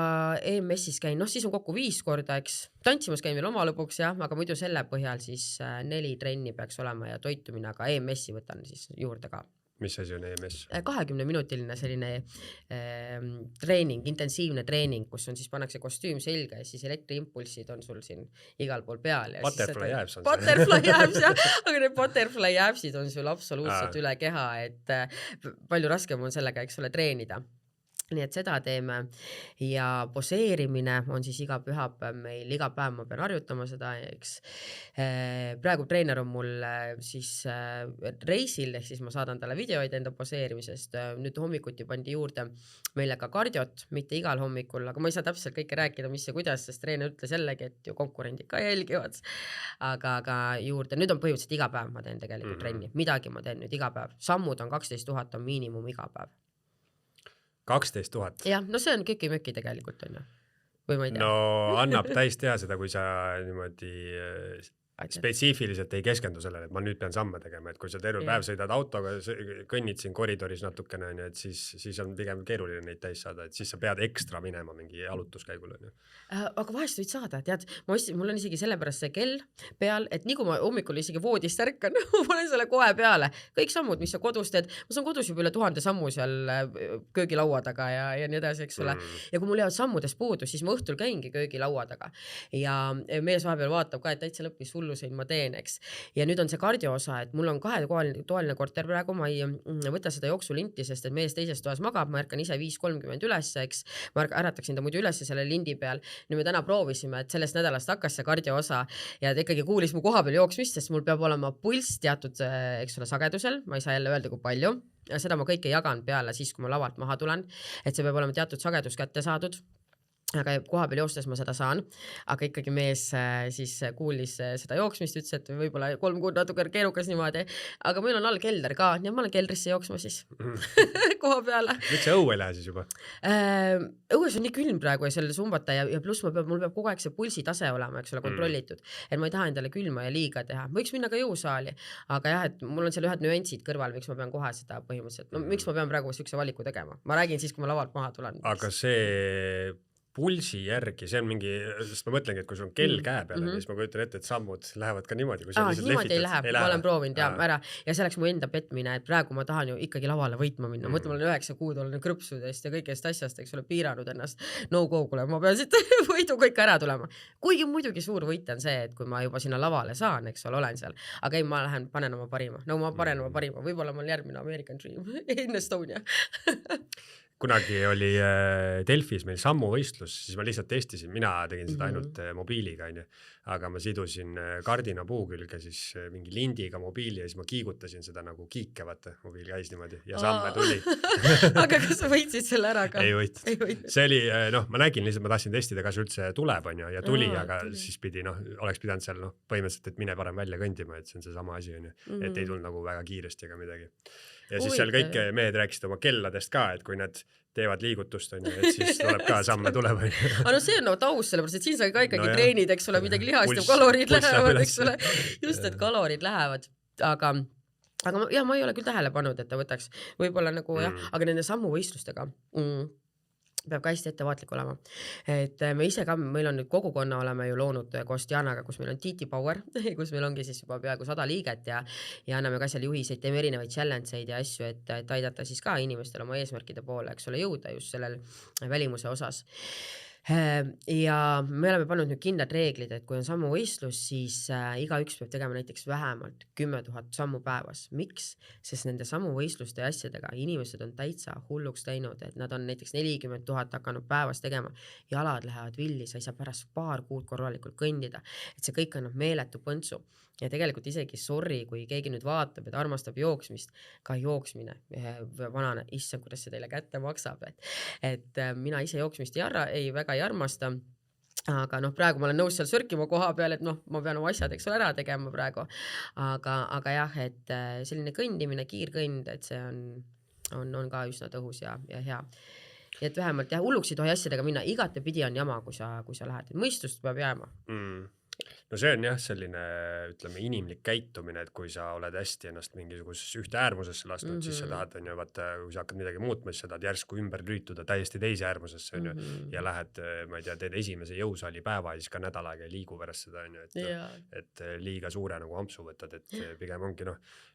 EMS-is käin, siis on kokku 5 korda, eks tantsimas käin veel oma lõpuks jah, aga muidu selle põhjal siis 4 trenni peaks olema ja toitumine, aga EMS-i võtan siis juurde ka. mis asi on EMS? 20-minutiline selline treening, intensiivne treening, kus on siis pannakse kostüüm selga ja siis elektriimpulssid on sul siin igal pool peal. Ja Butterfly jääbs on see. Butterfly jääbs, jah, aga need butterfly jääbsid on sul absoluutselt üle keha, et palju raskem on sellega, eks ole, treenida. Nii et seda teeme ja poseerimine on siis iga pühapäev meil, iga päev ma pean harjutama seda, eks. Praegu treener on mul siis reisil, ehk siis ma saadan talle videoid enda poseerimisest. Nüüd hommikuti pandi juurde meile ka kardiot, mitte igal hommikul, aga ma ei saa täpselt kõike rääkida, mis ja kuidas, sest treener ütles jällegi, et ju konkurendid ka jälgivad. Aga juurde, nüüd on põhimõtteliselt iga päev ma teen tegelikult trenni, midagi ma teen nüüd iga päev. Sammud on 12 000 on miinimum iga päev. 12 000. Jah, no see on köki-möki tegelikult on ju. Või ma ei tea. No annab täis teha seda, kui sa niimoodi spetsiifiliselt ei keskendu sellele, et ma nüüd pean samme tegema, et kui sa terve päev sõidad autoga, kõnnid siin koridoris natukene, et siis on pigem keeruline neid täis saada, et siis sa pead ekstra minema mingi jalutuskäigul. Aga vahest võid saada, tead, mul on isegi sellepärast see kell peal, et nii kui ma hommikul isegi voodist ärkan, ma panen selle kohe peale. Kõik sammud, mis sa kodus teed, ma saan kodus juba üle 1000 sammu seal köögilaua taga ja nii edasi, eks ole. Ja kui mul jäävad sammudest puudu, siis ma õhtul käingi köögilaua taga. Ja mees vahepeal vaatab ka, et täitsa lõppis hulluseid ma teen, eks. Ja nüüd on see kardio osa, et mul on 2-toaline korter praegu, ma ei võta seda jooksulinti, sest et mees teises toas magab, ma ärkan ise 5:30 üles, eks. Ma ärataksin ta muidu üles selle lindi peal. Nüüd me täna proovisime, et sellest nädalast hakkas see kardio osa ja ta ikkagi kuulis mu koha peal jooksmist, sest mul peab olema pulss teatud, eks ole, sagedusel, ma ei saa jälle öelda, kui palju. Ja seda ma kõike jagan peale siis, kui ma lavalt maha tulen, et see peab olema teatud sagedus kätte saadud. Aga koha peal joostes ma seda saan, aga ikkagi mees siis kuulis seda jooksmist, ütles, et võib-olla 3 kuud natuke keerukas niimoodi, aga meil on all kelder ka, nii ma olen keldrisse jooksma siis koha peale. Miks see õue lähe siis juba? Õues on nii külm praegu ja selle sumbata ja pluss mul peab kogu aeg see pulsitase olema, eks ole, kontrollitud, et ma ei taha endale külma ja liiga teha. Võiks minna ka jõusaali, aga jah, et mul on seal ühed nüansid kõrval, miks ma pean kohe seda põhimõtteliselt, no miks ma pean praegu sihukese valiku tegema. Ma räägin siis, kui ma lavalt maha tulen. Aga see pulsi järgi, see on mingi, sest ma mõtlengi, et kui sul on kell käe peale, siis ma kujutan ette, et sammud lähevad ka niimoodi, kui sa lihtsalt niimoodi ei lähe, ma olen proovinud ja ära ja see oleks mu enda petmine, et praegu ma tahan ju ikkagi lavale võitma minna, mõtle, ma olen 9 kuud olen krõpsudest ja kõigest asjast, eks ole, piiranud ennast, no go, kule, ma pean siit võidu kõik ära tulema. Kuigi muidugi suur võit on see, et kui ma juba sinna lavale saan, eks ole, olen seal, aga ei, ma lähen, panen oma parima, no ma panen oma parima, võib-olla mul järgmine American Dream in Estonia. Kunagi oli Delfis meil sammuvõistlus, siis ma lihtsalt testisin, mina tegin seda ainult mobiiliga, aga ma sidusin kardina puu külge siis mingi lindiga mobiili ja siis ma kiigutasin seda nagu kiike, vaata, mobiil käis niimoodi ja samme tuli. Aga kas sa võitsid selle ära ka? Ei võitnud. See oli, ma nägin lihtsalt, ma tahtsin testida, kas üldse tuleb ja tuli, aga siis pidi, oleks pidanud seal põhimõtteliselt, et mine parem välja kõndima, et see on see sama asi, et ei tulnud nagu väga kiiresti ega midagi. Ja siis seal kõik mehed rääkisid oma kelladest ka, et kui nad teevad liigutust, et siis tuleb ka samme tulema. Aga no see on taus, sellepärast, et siin sa ka ikkagi treenid, eks ole, midagi lihast ja kalorid lähevad, eks ole. Just, et kalorid lähevad, aga jah, ma ei ole küll tähele pannud, et ta võtaks võib-olla nagu jah, aga nende sammuvõistlustega peab ka hästi ettevaatlik olema. Et me ise ka, meil on nüüd kogukonna oleme ju loonud koos Dianaga, kus meil on TT Power, kus meil ongi siis juba peaaegu 100 liiget ja anname ka seal juhiseid, teeme erinevaid challenge'id ja asju, et aidata siis ka inimestel oma eesmärkide poole, eks ole, jõuda just sellel välimuse osas. Ja me oleme pannud nüüd kindlad reeglid, et kui on sammuvõistlus, siis igaüks peab tegema näiteks vähemalt 10 000 sammu päevas. Miks? Sest nende sammuvõistluste ja asjadega inimesed on täitsa hulluks teinud, et nad on näiteks 40 000 hakanud päevas tegema, jalad lähevad villi, sa ei saa pärast paar kuud korralikult kõndida, et see kõik annab meeletu põntsu. Ja tegelikult isegi sorry, kui keegi nüüd vaatab, et armastab jooksmist, ka jooksmine, vanane, issand, kuidas see teile kätte maksab, et mina ise jooksmist väga ei armasta, aga praegu ma olen nõus seal sörkima koha peal, et ma pean oma asjad, eks ole, ära tegema praegu, aga jah, et selline kõndimine, kiirkõnd, et see on ka üsna tõhus ja hea. Et vähemalt jah, hulluks ei tohi asjadega minna, igatepidi on jama, kui sa lähed, et mõistust peab jääma. no see on jah, selline, ütleme, inimlik käitumine, et kui sa oled hästi ennast mingisugusesse ühte äärmusesse lasknud, siis sa tahad, on ju, vaata, kui sa hakkad midagi muutma, siis sa tahad järsku ümber lüütuda täiesti teise äärmusesse, on ju, ja lähed, ma ei tea, teed esimese jõusaali päeva ja siis ka nädal aega ei liigu pärast seda, on ju, et liiga suure nagu ampsu võtad, et pigem ongi,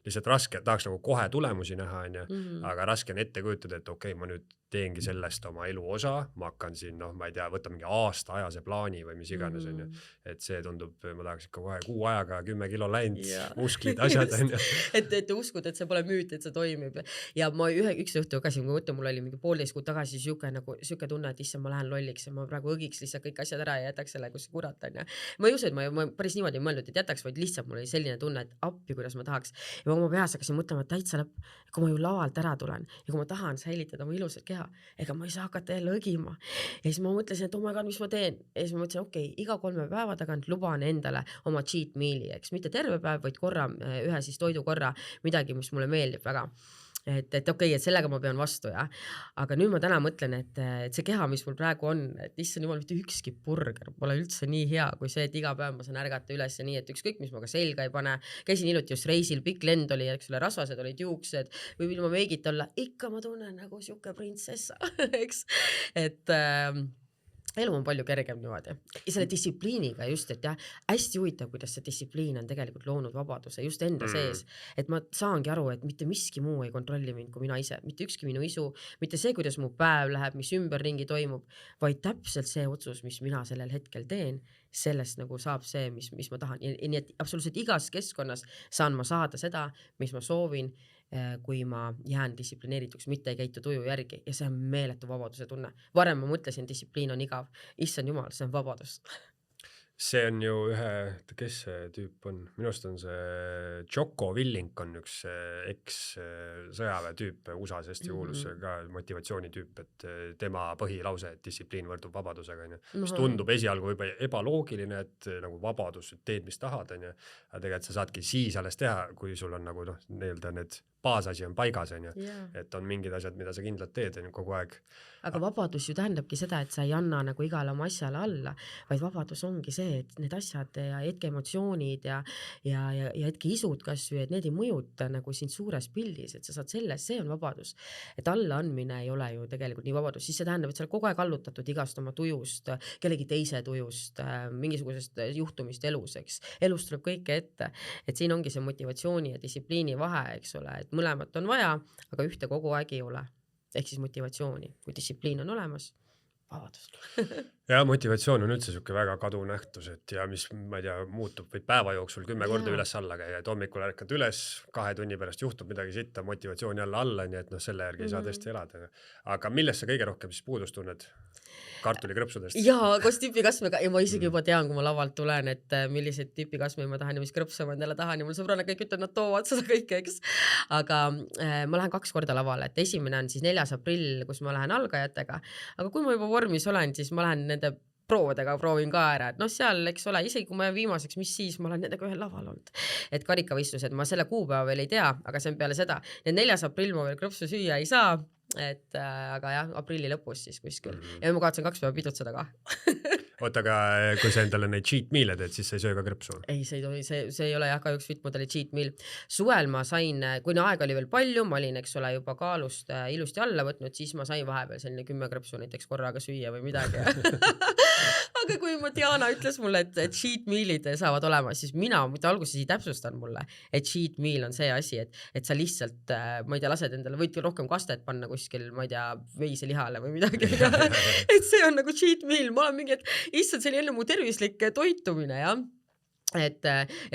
lihtsalt raske, tahaks nagu kohe tulemusi näha, on ju, aga raske on ette kujutada, et okei, ma nüüd teengi sellest oma elu osa, ma hakkan siin, ma ei tea, võtta mingi aasta ajase plaani või mis iganes, on ju, et see tundub, ma tahaks ikka kohe kuu ajaga 10 kilo läinud, musklid, asjad, on ju. et uskud, et see pole müüt, et see toimib. Ja ma üks õhtu käisin, kui mul oli mingi 1,5 kuud tagasi siuke tunne, et issand, ma lähen lolliks ja ma praegu õgiks lihtsalt kõik asjad ära ja jätaks selle, kus kurat on. Ja ma ei usu, et ma päris niimoodi ei mõelnud, et jätaks, vaid lihtsalt mul oli selline tunne, et appi, kuidas ma tahaks. Ja ma oma peas hakkasin mõtlema, et täitsa lõpp, kui ma ju lavalt ära tulen ja kui ma tahan säilitada oma ilusat keha, ega ma ei saa hakata jälle õgima. Ja siis ma mõtlesin, et oh my god, mis ma teen? Ja siis ma mõtlesin, okei, iga 3 päeva tagant luban endale oma cheat meal'i, eks mitte terve päev, vaid korra, ühe siis toidukorra, midagi, mis mulle meeldib väga. Et okei, et sellega ma pean vastu, ja. Aga nüüd ma täna mõtlen, et see keha, mis mul praegu on, et issand jumal, mitte ükski burger pole üldse nii hea, kui see, et iga päev ma saan ärgata üles ja nii, et ükskõik, mis ma ka selga ei pane. Käisin iluti just reisil, pikk lend oli, eks ole, rasvased olid juuksed, või ilma meigita olla, ikka ma tunnen nagu siuke printsessa, eks. Et elu on palju kergem niimoodi. Ja selle distsipliiniga just, et jah, hästi huvitav, kuidas see distsipliin on tegelikult loonud vabaduse just enda sees. Et ma saangi aru, et mitte miski muu ei kontrolli mind kui mina ise. Mitte ükski minu isu, mitte see, kuidas mu päev läheb, mis ümberringi toimub, vaid täpselt see otsus, mis mina sellel hetkel teen, sellest nagu saab see, mis ma tahan. Ja nii, et absoluutselt igas keskkonnas saan ma saada seda, mis ma soovin, kui ma jään distsiplineerituks, mitte ei käitu tuju järgi ja see on meeletu vabaduse tunne. Varem ma mõtlesin, distsipliin on igav. Issand jumal, see on vabadus. See on ju kes see tüüp on? Minust on see Jocko Willink on üks eks-sõjaväe tüüp USA-s hästi kuulus ka motivatsiooni tüüp, et tema põhilause, et distsipliin võrdub vabadusega, mis tundub esialgu juba ebaloogiline, et nagu vabadus, et teed, mis tahad, on ju, aga tegelikult sa saadki siis alles teha, kui sul on nagu nii-öelda need baasasi on paigas, on ju, et on mingid asjad, mida sa kindlalt teed kogu aeg. Aga vabadus ju tähendabki seda, et sa ei anna nagu igale oma asjale alla, vaid vabadus ongi see, et need asjad ja hetke emotsioonid ja hetke isud kasvõi, et need ei mõjuta nagu siin suures pildis, et sa saad selles, see on vabadus. Et alla andmine ei ole ju tegelikult nii vabadus, siis see tähendab, et sa oled kogu aeg allutatud igast oma tujust, kellegi teise tujust, mingisugusest juhtumist elus, eks. Elus tuleb kõike ette, et siin ongi see motivatsiooni ja distsipliini vahe, eks ole, et mõlemat on vaja, aga ühte kogu aeg ei ole. Ehk siis motivatsiooni, kui distsipliin on olemas, vabadus. Ja motivatsioon on üldse siuke väga kadunähtus, et ja mis, ma ei tea, muutub või päeva jooksul 10 korda üles alla käia, et hommikul ärkad üles, 2 tunni pärast juhtub midagi sitta, motivatsioon jälle alla, nii et selle järgi ei saa tõesti elada. Aga millest sa kõige rohkem siis puudust tunned? Kartulikrõpsudest? Jaa, koos tüpikasmega ja ma isegi juba tean, kui ma lavalt tulen, et milliseid tüpikasmeid ma tahan ja mis krõpse ma endale tahan ja mul sõbrana kõik ütlen, nad toovad seda kõike, eks. Aga ma lähen 2 korda lavale, et esimene on siis 4. aprill, kus ma lähen algajatega, aga kui ma juba vormis olen, siis ma lähen nende proodega proovin ka ära, et seal, eks ole, isegi kui ma viimaseks, mis siis, ma olen nendega ühel laval olnud. Et karikavõistlused, ma selle kuupäeva veel ei tea, aga see on peale seda. Ja 4. aprill ma veel krõpsu süüa ei saa, aga jah, aprilli lõpus siis kuskil. Ja ma kavatsen 2 päeva pidutseda ka. Oota, aga kui sa endale neid cheat meal'e teed, siis sa ei söö ka krõpsu? Ei, see ei ole jah ka üks fitmodeli cheat meal. Suvel ma sain, kui aega oli veel palju, ma olin, eks ole, juba kaalust ilusti alla võtnud, siis ma sain vahepeal selline 10 krõpsu näiteks korraga süüa või midagi. Aga kui Diana ütles mulle, et cheat meal'id saavad olema, siis mina alguses ei täpsustan mulle, et cheat meal on see asi, et sa lihtsalt, ma ei tea, lased endale, võid rohkem kastet panna kuskil, ma ei tea, veiselihale või midagi. Et see on nagu cheat meal, ma olen mingi, et issand, see oli enne mu tervislik toitumine, jah. Et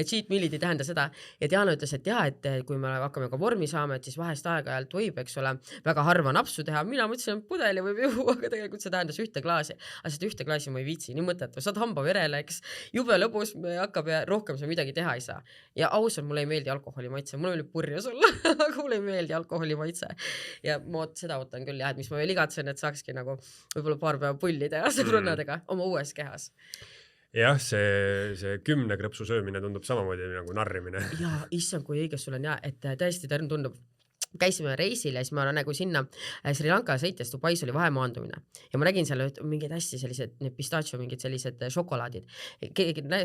cheat meal'id ei tähenda seda ja Diana ütles, et jah, et kui me hakkame ka vormi saama, et siis vahest aeg-ajalt võib, eks ole, väga harva napsu teha. Mina mõtlesin, et pudeli võib juua, aga tegelikult see tähendas 1 klaasi. Aga seda 1 klaasi ma ei viitsi, nii mõttetu. Saad hamba verele, eks. Jube lõbus hakkab ja rohkem sa midagi teha ei saa. Ja ausalt, mulle ei meeldi alkoholi maitse. Mulle oli purjus olla, aga mulle ei meeldi alkoholi maitse. Ja ma seda ootan küll, jah, et mis ma veel igatsen, et saakski nagu võib-olla paar päeva pulli teha sõbrannadega oma uues kehas. Jah, see 10 krõpsu söömine tundub samamoodi nagu narrimine. Ja issand, kui õiges sul on ja, et tõesti tundub, käisime reisil ja siis ma nagu sinna Sri Lanka sõites Dubais oli vahemaandumine ja ma nägin seal mingeid hästi sellised need pistachio mingid sellised šokolaadid.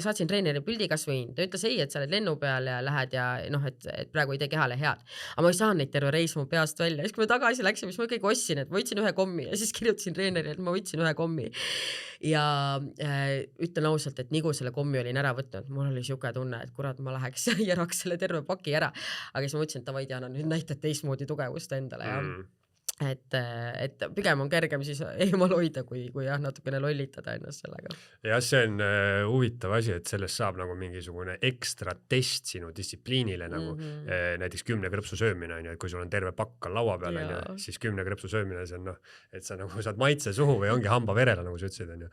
Saatsin treeneri pildi, kas võin, ta ütles ei, et sa oled lennu peal ja lähed ja noh, et praegu ei tee kehale head, aga ma ei saanud neid terve reis mu peast välja, siis kui me tagasi läksime, siis ma kõik ostsin, et võtsin ühe kommi ja siis kirjutasin treeneri, et ma võtsin ühe kommi ja ütlen ausalt, et nii kui selle kommi olin ära võtnud, mul oli siuke tunne, et kurat, ma läheks ja järaks selle terve paki ära, aga siis ma mõtlesin, et davai Diana, nüüd näitad teistmoodi tugevust endale ja et pigem on kergem siis eemal hoida, kui jah, natukene lollitada ennast sellega. Ja see on huvitav asi, et sellest saab nagu mingisugune ekstra test sinu distsipliinile nagu näiteks 10 krõpsu söömine on ju, et kui sul on terve pakk on laua peal on ju, siis 10 krõpsu söömine see on noh, et sa nagu saad maitse suhu või ongi hamba verele, nagu sa ütlesid on ju.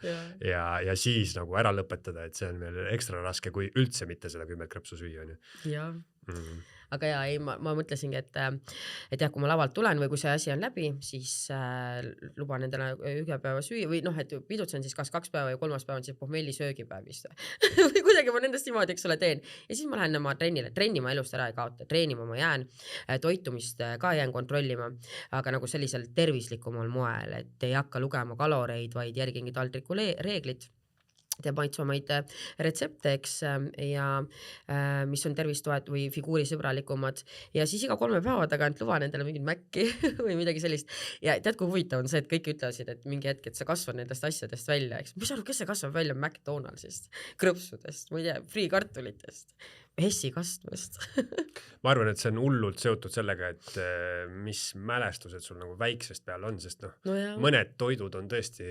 Ja siis nagu ära lõpetada, et see on veel ekstra raske, kui üldse mitte seda 10 krõpsu süüa on ju. Jah. Aga ja ei, ma mõtlesingi, et jah, kui ma lavalt tulen või kui see asi on läbi, siis luban endale ühe päeva süüa või noh, et pidutsen siis kas 2 päeva ja 3. päev on siis pohmelli söögipäev vist või kuidagi ma nendest niimoodi, eks ole, teen ja siis ma lähen oma trenni ma elust ära ei kaota, treenima ma jään, toitumist ka jään kontrollima, aga nagu sellisel tervislikumal moel, et ei hakka lugema kaloreid, vaid järgingi taldriku reeglid, teeb maitsvamaid retsepte, eks, ja mis on tervistoet või figuurisõbralikumad ja siis iga 3 päeva tagant luban endale mingit mäkki või midagi sellist ja tead, kui huvitav on see, et kõik ütlesid, et mingi hetk, et sa kasvad nendest asjadest välja, eks, mis aru, kes see kasvab välja McDonaldsist, krõpsudest, ma ei tea, friikartulitest, Hessi kastmast ma arvan, et see on hullult seotud sellega, et mis mälestused sul nagu väiksest peal on, sest mõned toidud on tõesti,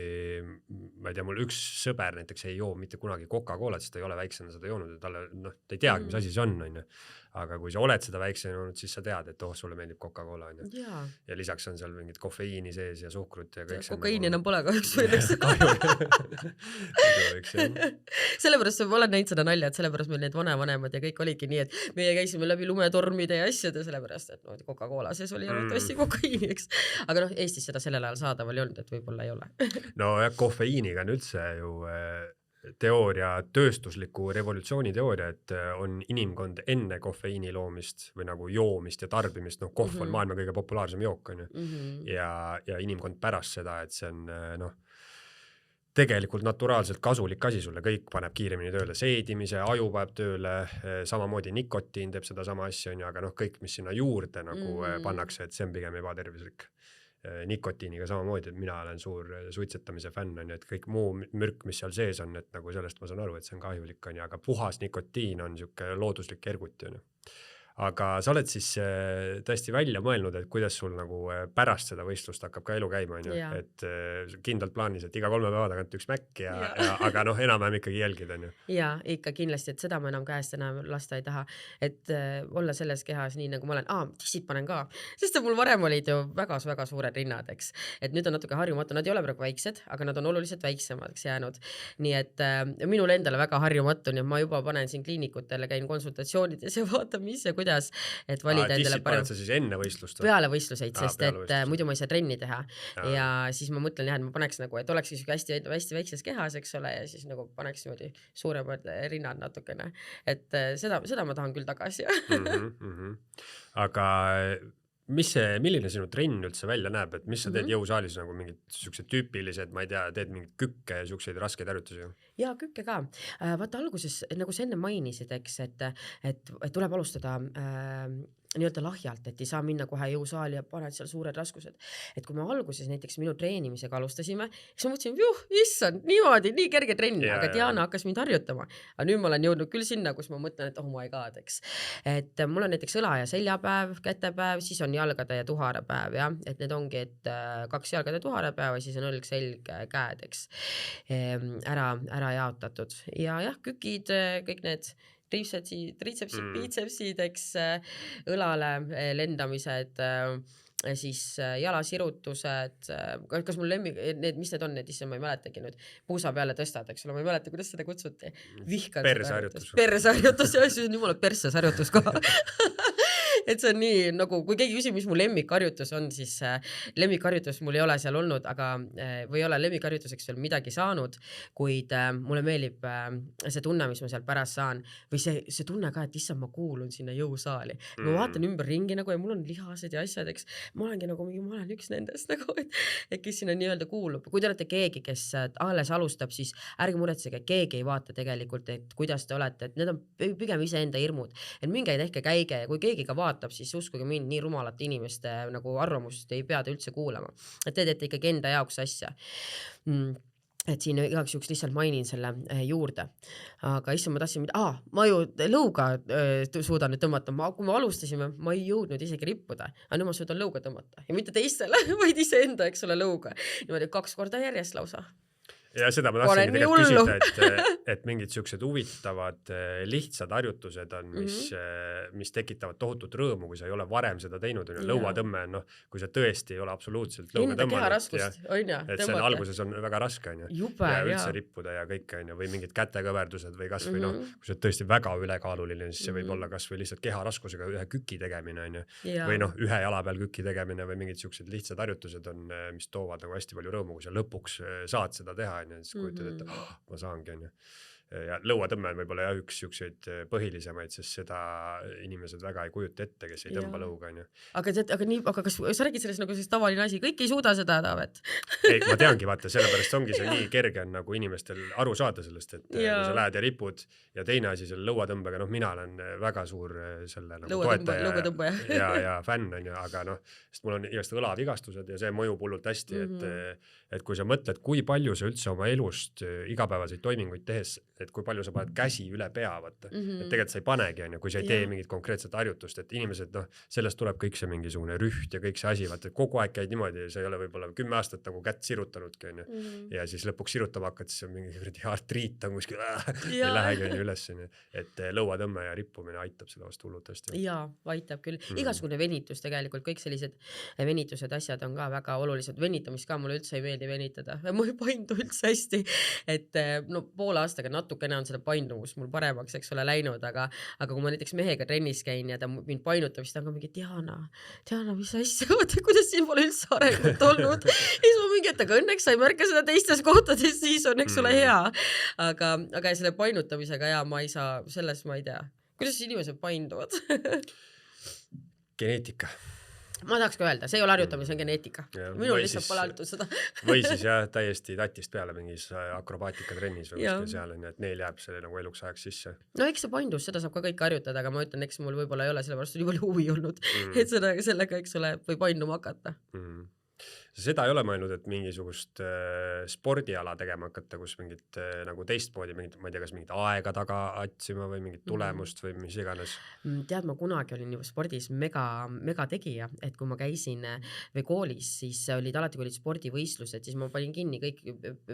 ma ei tea, mul üks sõber näiteks ei joo mitte kunagi Coca-Colat, sest ta ei ole väiksena seda joonud ja talle, noh, ta ei teagi, mis asi see on ju. Aga kui sa oled seda väiksena joonud, siis sa tead, et sulle meeldib Coca-Cola on ju. Ja lisaks on seal mingid kofeiini sees ja suhkrut ja kõik. Kokaiini enam pole kahjuks võidaks. Sellepärast ma olen näinud seda nalja, et sellepärast meil need vanavanemad ja kõik oligi nii, et meie käisime läbi lumetormide ja asjade, sellepärast, et no, Coca-Cola sees oli arvatavasti kokaiini, eks. Aga noh, Eestis seda sellel ajal saadaval ei olnud, et võib-olla ei ole. No ja kofeiiniga on üldse ju teooria, tööstusliku revolutsiooni teooria, et on inimkond enne kofeiini loomist või nagu joomist ja tarbimist, noh, kohv on maailma kõige populaarsem jook on ju. Ja inimkond pärast seda, et see on noh, tegelikult naturaalselt kasulik asi sulle, kõik paneb kiiremini tööle, seedimise, aju paneb tööle, samamoodi nikotiin teeb seda sama asja on ju, aga noh, kõik, mis sinna juurde nagu pannakse, et see on pigem ebatervislik. Nikotiiniga samamoodi, et mina olen suur suitsetamise fänn on ju, et kõik muu mürk, mis seal sees on, et nagu sellest ma saan aru, et see on kahjulik on ju, aga puhas nikotiin on siuke looduslik erguti on ju. Aga sa oled siis tõesti välja mõelnud, et kuidas sul nagu pärast seda võistlust hakkab ka elu käima on ju, et kindlalt plaanis, et iga 3 päeva tagant üks mäkk ja aga noh, enam-vähem ikkagi jälgid on ju. Ja ikka kindlasti, et seda ma enam käest enam lasta ei taha, et olla selles kehas nii nagu ma olen, tissid panen ka, sest mul varem olid ju väga-väga suured rinnad, eks, et nüüd on natuke harjumatu, nad ei ole praegu väiksed, aga nad on oluliselt väiksemaks jäänud, nii et minul endale väga harjumatu, nii et ma juba panen siin kliinikutele, käin konsultatsioonides ja vaatan, mis ja kuidas, et valida endale parem. Tissid paned sa siis enne võistlust? Peale võistluseid, sest et muidu ma ei saa trenni teha ja siis ma mõtlen jah, et ma paneks nagu, et oleks hästi väikses kehas, eks ole, ja siis nagu paneks niimoodi suuremad rinnad natukene, et seda ma tahan küll tagasi. Aga milline sinu trenn üldse välja näeb, et mis sa teed jõusaalis nagu mingid siuksed tüüpilised, ma ei tea, teed mingid kükke ja siukseid raskeid harjutusi? Ja kükke ka. Vaata alguses, nagu sa enne mainisid, eks, et tuleb alustada nii-öelda lahjalt, et ei saa minna kohe jõusaali ja paned seal suured raskused. Et kui me alguses näiteks minu treenimisega alustasime, siis ma mõtlesin, issand, niimoodi, nii kerge trenn, aga Diana hakkas mind harjutama. Aga nüüd ma olen jõudnud küll sinna, kus ma mõtlen, et oh my god, eks. Et mul on näiteks õla- ja seljapäev, kätepäev, siis on jalgade ja tuharapäev, ja? Et need ongi, et 2 jalgade tuharapäev ja siis on õlg, selg, käed, eks, ära jaotatud. Ja jah, kükid, kõik need triitsepsid, biitsepsid, eks, õlale lendamised, siis jalasirutused, kas mul mis need on, need isse ma ei mäletagi nüüd, puusa peale tõstad, eks ole, ma ei mäleta, kuidas seda kutsuti. Vihkan persharjutus. Persharjutus, ja siis on jumala persesharjutus ka. et see on nii nagu, kui keegi küsib, mis mu lemmikharjutus on, siis lemmikharjutus mul ei ole seal olnud, aga või ei ole lemmikharjutuseks veel midagi saanud, kuid mulle meeldib see tunne, mis ma seal pärast saan või see tunne ka, et issand, ma kuulun sinna jõusaali. Ma vaatan ümber ringi nagu ja mul on lihased ja asjad, eks ma olengi nagu mingi, ma olen üks nendest nagu, et kes sinna nii-öelda kuulub. Kui te olete keegi, kes alles alustab, siis ärge muretsege, keegi ei vaata tegelikult, et kuidas te olete, et need on pigem iseenda hirmud, et minge tehke käige ja kui keegi ka vaatab, siis uskuge mind, nii rumalate inimeste nagu arvamust ei pea te üldse kuulama, et te teete ikkagi enda jaoks asja. Et siin igaks juhuks lihtsalt mainin selle juurde, aga issand, ma tahtsin ma ju lõuga suudan nüüd tõmmata, kui me alustasime, ma ei jõudnud isegi rippuda, aga nüüd ma suudan lõuga tõmmata ja mitte teistele, vaid iseenda, eks ole, lõuga niimoodi 2 korda järjest lausa. Ja seda ma tahtsingi tegelikult küsida, et mingid siuksed huvitavad lihtsad harjutused on, mis tekitavad tohutut rõõmu, kui sa ei ole varem seda teinud, lõuatõmme, kui sa tõesti ei ole absoluutselt lõuga tõmmanud, et see alguses on väga raske ja üldse rippuda ja kõik või mingid kätekõverdused või kas või kui sa tõesti väga ülekaaluline, siis see võib olla kas või lihtsalt keharaskusega ühe küki tegemine või ühe jala peal küki tegemine või mingid siuksed lihtsad harjutused on, mis toovad nagu hästi palju rõõmu, kui sa lõpuks saad seda teha. Siis kujutad, et ma saangi ja lõuatõmme on võib-olla üks siukseid põhilisemaid, sest seda inimesed väga ei kujuta ette, kes ei tõmba lõuga. Aga kas sa räägid sellest nagu tavaline asi, kõik ei suuda seda, Taavet? Ei, ma teangi, vaata, sellepärast ongi see nii kerge on nagu inimestel aru saada sellest, et kui sa lähed ja ripud ja teine asi selle lõuatõmbega, mina olen väga suur selle nagu toetaja ja fänn, aga sest mul on igast õlavigastused ja see mõjub hullult hästi, et kui sa mõtled, kui palju sa üldse oma elust igapäevaseid toiminguid tehes, et kui palju sa paned käsi üle pea, vaata. Et tegelikult sa ei panegi, kui sa ei tee mingit konkreetset harjutust, et inimesed, sellest tuleb kõik see mingisugune rüht ja kõik see asi, vaata, et kogu aeg käid niimoodi, sa ei ole võib-olla 10 aastat nagu kätt sirutanudki, ja siis lõpuks sirutama hakkad, siis on mingi artriit on kuskil, ei lähegi üles, et lõuatõmme ja rippumine aitab seda vast hullult hästi. Jaa, aitab küll. Igasugune venitus tegelikult, kõik sellised venitused asjad on ka väga olulised. Venitamist ka mulle üldse ei meeldi venitada. Ma ei paindu üldse hästi, et poole aastaga natukene on seda paindumust mul paremaks, eks ole, läinud, aga kui ma näiteks mehega trennis käin ja ta mind painutab, siis ta on ka mingi, Diana, mis asja, kuidas siin pole üldse arengut olnud. Ja siis ma mingi, et aga õnneks sa ei märka seda teistes kohtades, siis on, eks ole, hea. Aga selle painutamisega ma ei saa, selles ma ei tea. Kuidas inimesed painduvad? Geneetika. Ma tahaks ka öelda, see ei ole harjutamine, see on geneetika. Minul lihtsalt pole harjutud seda. Või siis täiesti tatist peale mingis akrobaatika trennis või kuskil seal, et neil jääb see nagu eluks ajaks sisse. No eks see paindus, seda saab ka kõik harjutada, aga ma ütlen, eks mul võib-olla ei ole sellepärast nii palju huvi olnud, et sellega, eks ole, või painduma hakata. Seda ei ole mõelnud, et mingisugust spordiala tegema hakata, kus mingit nagu teistmoodi, ma ei tea, kas mingit aega taga otsima või mingit tulemust või mis iganes. Tead, ma kunagi olin juba spordis mega tegija, et kui ma käisin või koolis, siis olid alati, kui olid spordivõistlused, siis ma panin kinni kõik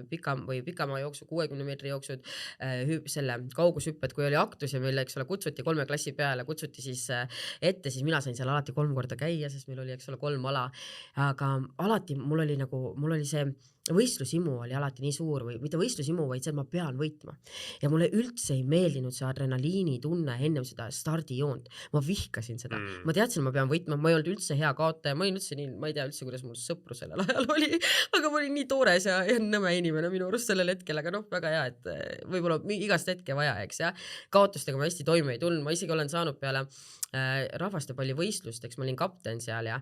pikamaa jooksu, 60 meetri jooksud, selle kaugushüpped, kui oli aktus ja meil, eks ole, kutsuti 3 klassi peale, kutsuti siis ette, siis mina sain seal alati 3 korda käia, sest meil oli, eks ole, 3 ala, aga alati mul oli see võistlusimu oli alati nii suur või mitte võistlusimu, vaid see, et ma pean võitma. Ja mulle üldse ei meeldinud see adrenaliini tunne ennem seda stardijoont. Ma vihkasin seda. Ma teadsin, ma pean võitma, ma ei olnud üldse hea kaotaja, ma ei tea üldse, kuidas mul sõpru sellel ajal oli, aga ma olin nii toores ja nõme inimene minu arust sellel hetkel, aga väga hea, et võib-olla igast hetke vaja, eks ja. Kaotustega ma hästi toime ei tulnud, ma isegi olen saanud peale rahvastepalli võistlust, eks ma olin kapten seal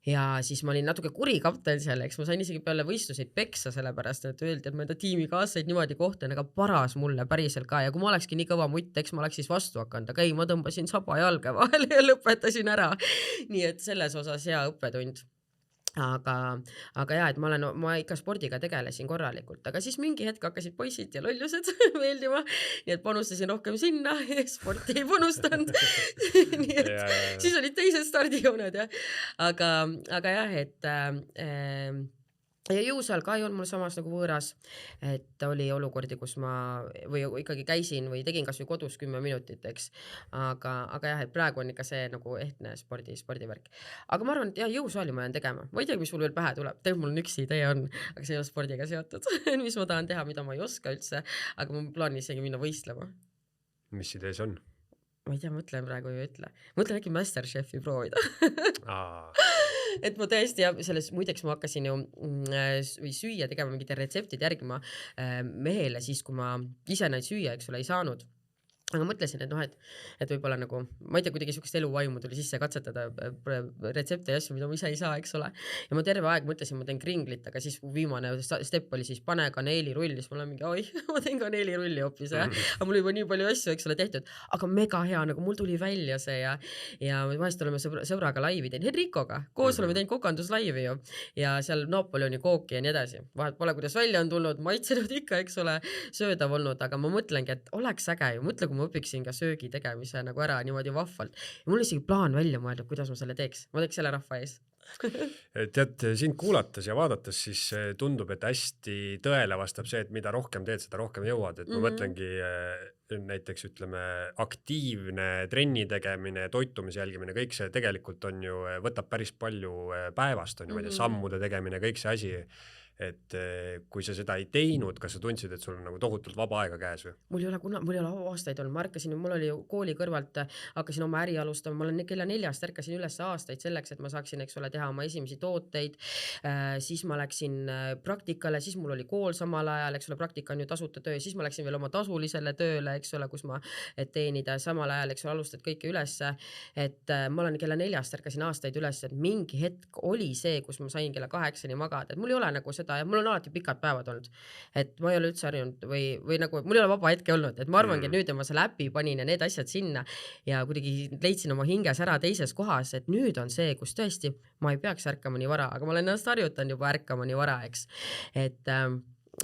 ja siis ma olin natuke kuri kapten seal, eks ma sain isegi peale võistluseid peksa sellepärast, et öeldi, et ma enda tiimikaassaid niimoodi kohtan, aga paras mulle päriselt ka ja kui ma olekski nii kõva mutt, eks ma oleks siis vastu hakanud, aga ei, ma tõmbasin saba jalga vahele ja lõpetasin ära. Nii et selles osas hea õppetund. Aga jah, et ma ikka spordiga tegelesin korralikult, aga siis mingi hetk hakkasid poisid ja lollused meeldima, nii et panustasin rohkem sinna ja sporti ei panustanud. Nii et siis olid teised stardijooned, aga jah, et ja jõusaal ka ei olnud mul samas nagu võõras, et oli olukordi, kus ma või ikkagi käisin või tegin kas või kodus 10 minutit, eks. Aga jah, et praegu on ikka see nagu ehtne spordivärk. Aga ma arvan, et jah, jõusaali ma jään tegema. Ma ei tea, mis mul veel pähe tuleb. Tegelikult mul on üks idee on, aga see ei ole spordiga seotud. Mis ma tahan teha, mida ma ei oska üldse, aga ma plaanin isegi minna võistlema. Mis idee see on? ma ei tea, mõtlen praegu ju ütle. Mõtlen äkki MasterChefi proovida. Et ma tõesti ja selles muideks ma hakkasin ju või süüa tegema mingite retseptid järgima mehele siis, kui ma ise neid süüa, eks ole, ei saanud. Aga mõtlesin, et noh, et võib-olla nagu, ma ei tea, kuidagi sihukest eluvaimu tuli sisse katsetada retsepte ja asju, mida ma ise ei saa, eks ole. Ja ma terve aeg mõtlesin, ma teen kringlit, aga siis viimane step oli siis pane kaneelirulli, siis ma olen mingi, oi, ma teen kaneelirulli hoopis, aga mul juba nii palju asju, eks ole, tehtud, aga mega hea, nagu mul tuli välja see ja vahest oleme sõbraga laivi teinud, Henrikoga, koos oleme teinud kokanduslaivi ju ja seal Napoleoni kooki ja nii edasi. Vahet pole, kuidas välja on tulnud, maitsenud ikka, eks ole, söödav olnud, aga ma mõtlengi, et oleks äge ju, mõtle, kui ma õpiksin ka söögi tegemise nagu ära niimoodi vahvalt. Ja mul isegi plaan välja mõeldud, kuidas ma selle teeks. Ma teeks selle rahva ees. Tead, sind kuulates ja vaadates siis tundub, et hästi tõele vastab see, et mida rohkem teed, seda rohkem jõuad. Et ma mõtlengi näiteks ütleme aktiivne trenni tegemine, toitumise jälgimine, kõik see tegelikult on ju, võtab päris palju päevast, on ju, sammude tegemine, kõik see asi. Et kui sa seda ei teinud, kas sa tundsid, et sul on nagu tohutult vaba aega käes või? Mul ei ole aastaid olnud, ma ärkasin, mul oli kooli kõrvalt, hakkasin oma äri alustama, ma olen kella 4-st ärkasin üles aastaid selleks, et ma saaksin, eks ole, teha oma esimesi tooteid, siis ma läksin praktikale, siis mul oli kool samal ajal, eks ole, praktika on ju tasuta töö, siis ma läksin veel oma tasulisele tööle, eks ole, kus ma teenida samal ajal, eks ole, alustad kõike ülesse, et ma olen kella 4-st ärkasin aastaid üles, et mingi hetk oli see, kus ma sain kella 8-ni magada, et mul ei ole nagu seda ja mul on alati pikad päevad olnud, et ma ei ole üldse harjunud või nagu mul ei ole vaba hetke olnud, et ma arvangi, et nüüd ma selle äpi panin ja need asjad sinna ja kuidagi leidsin oma hinges ära teises kohas, et nüüd on see, kus tõesti ma ei peaks ärkama nii vara, aga ma olen ennast harjutanud juba ärkama nii vara, eks.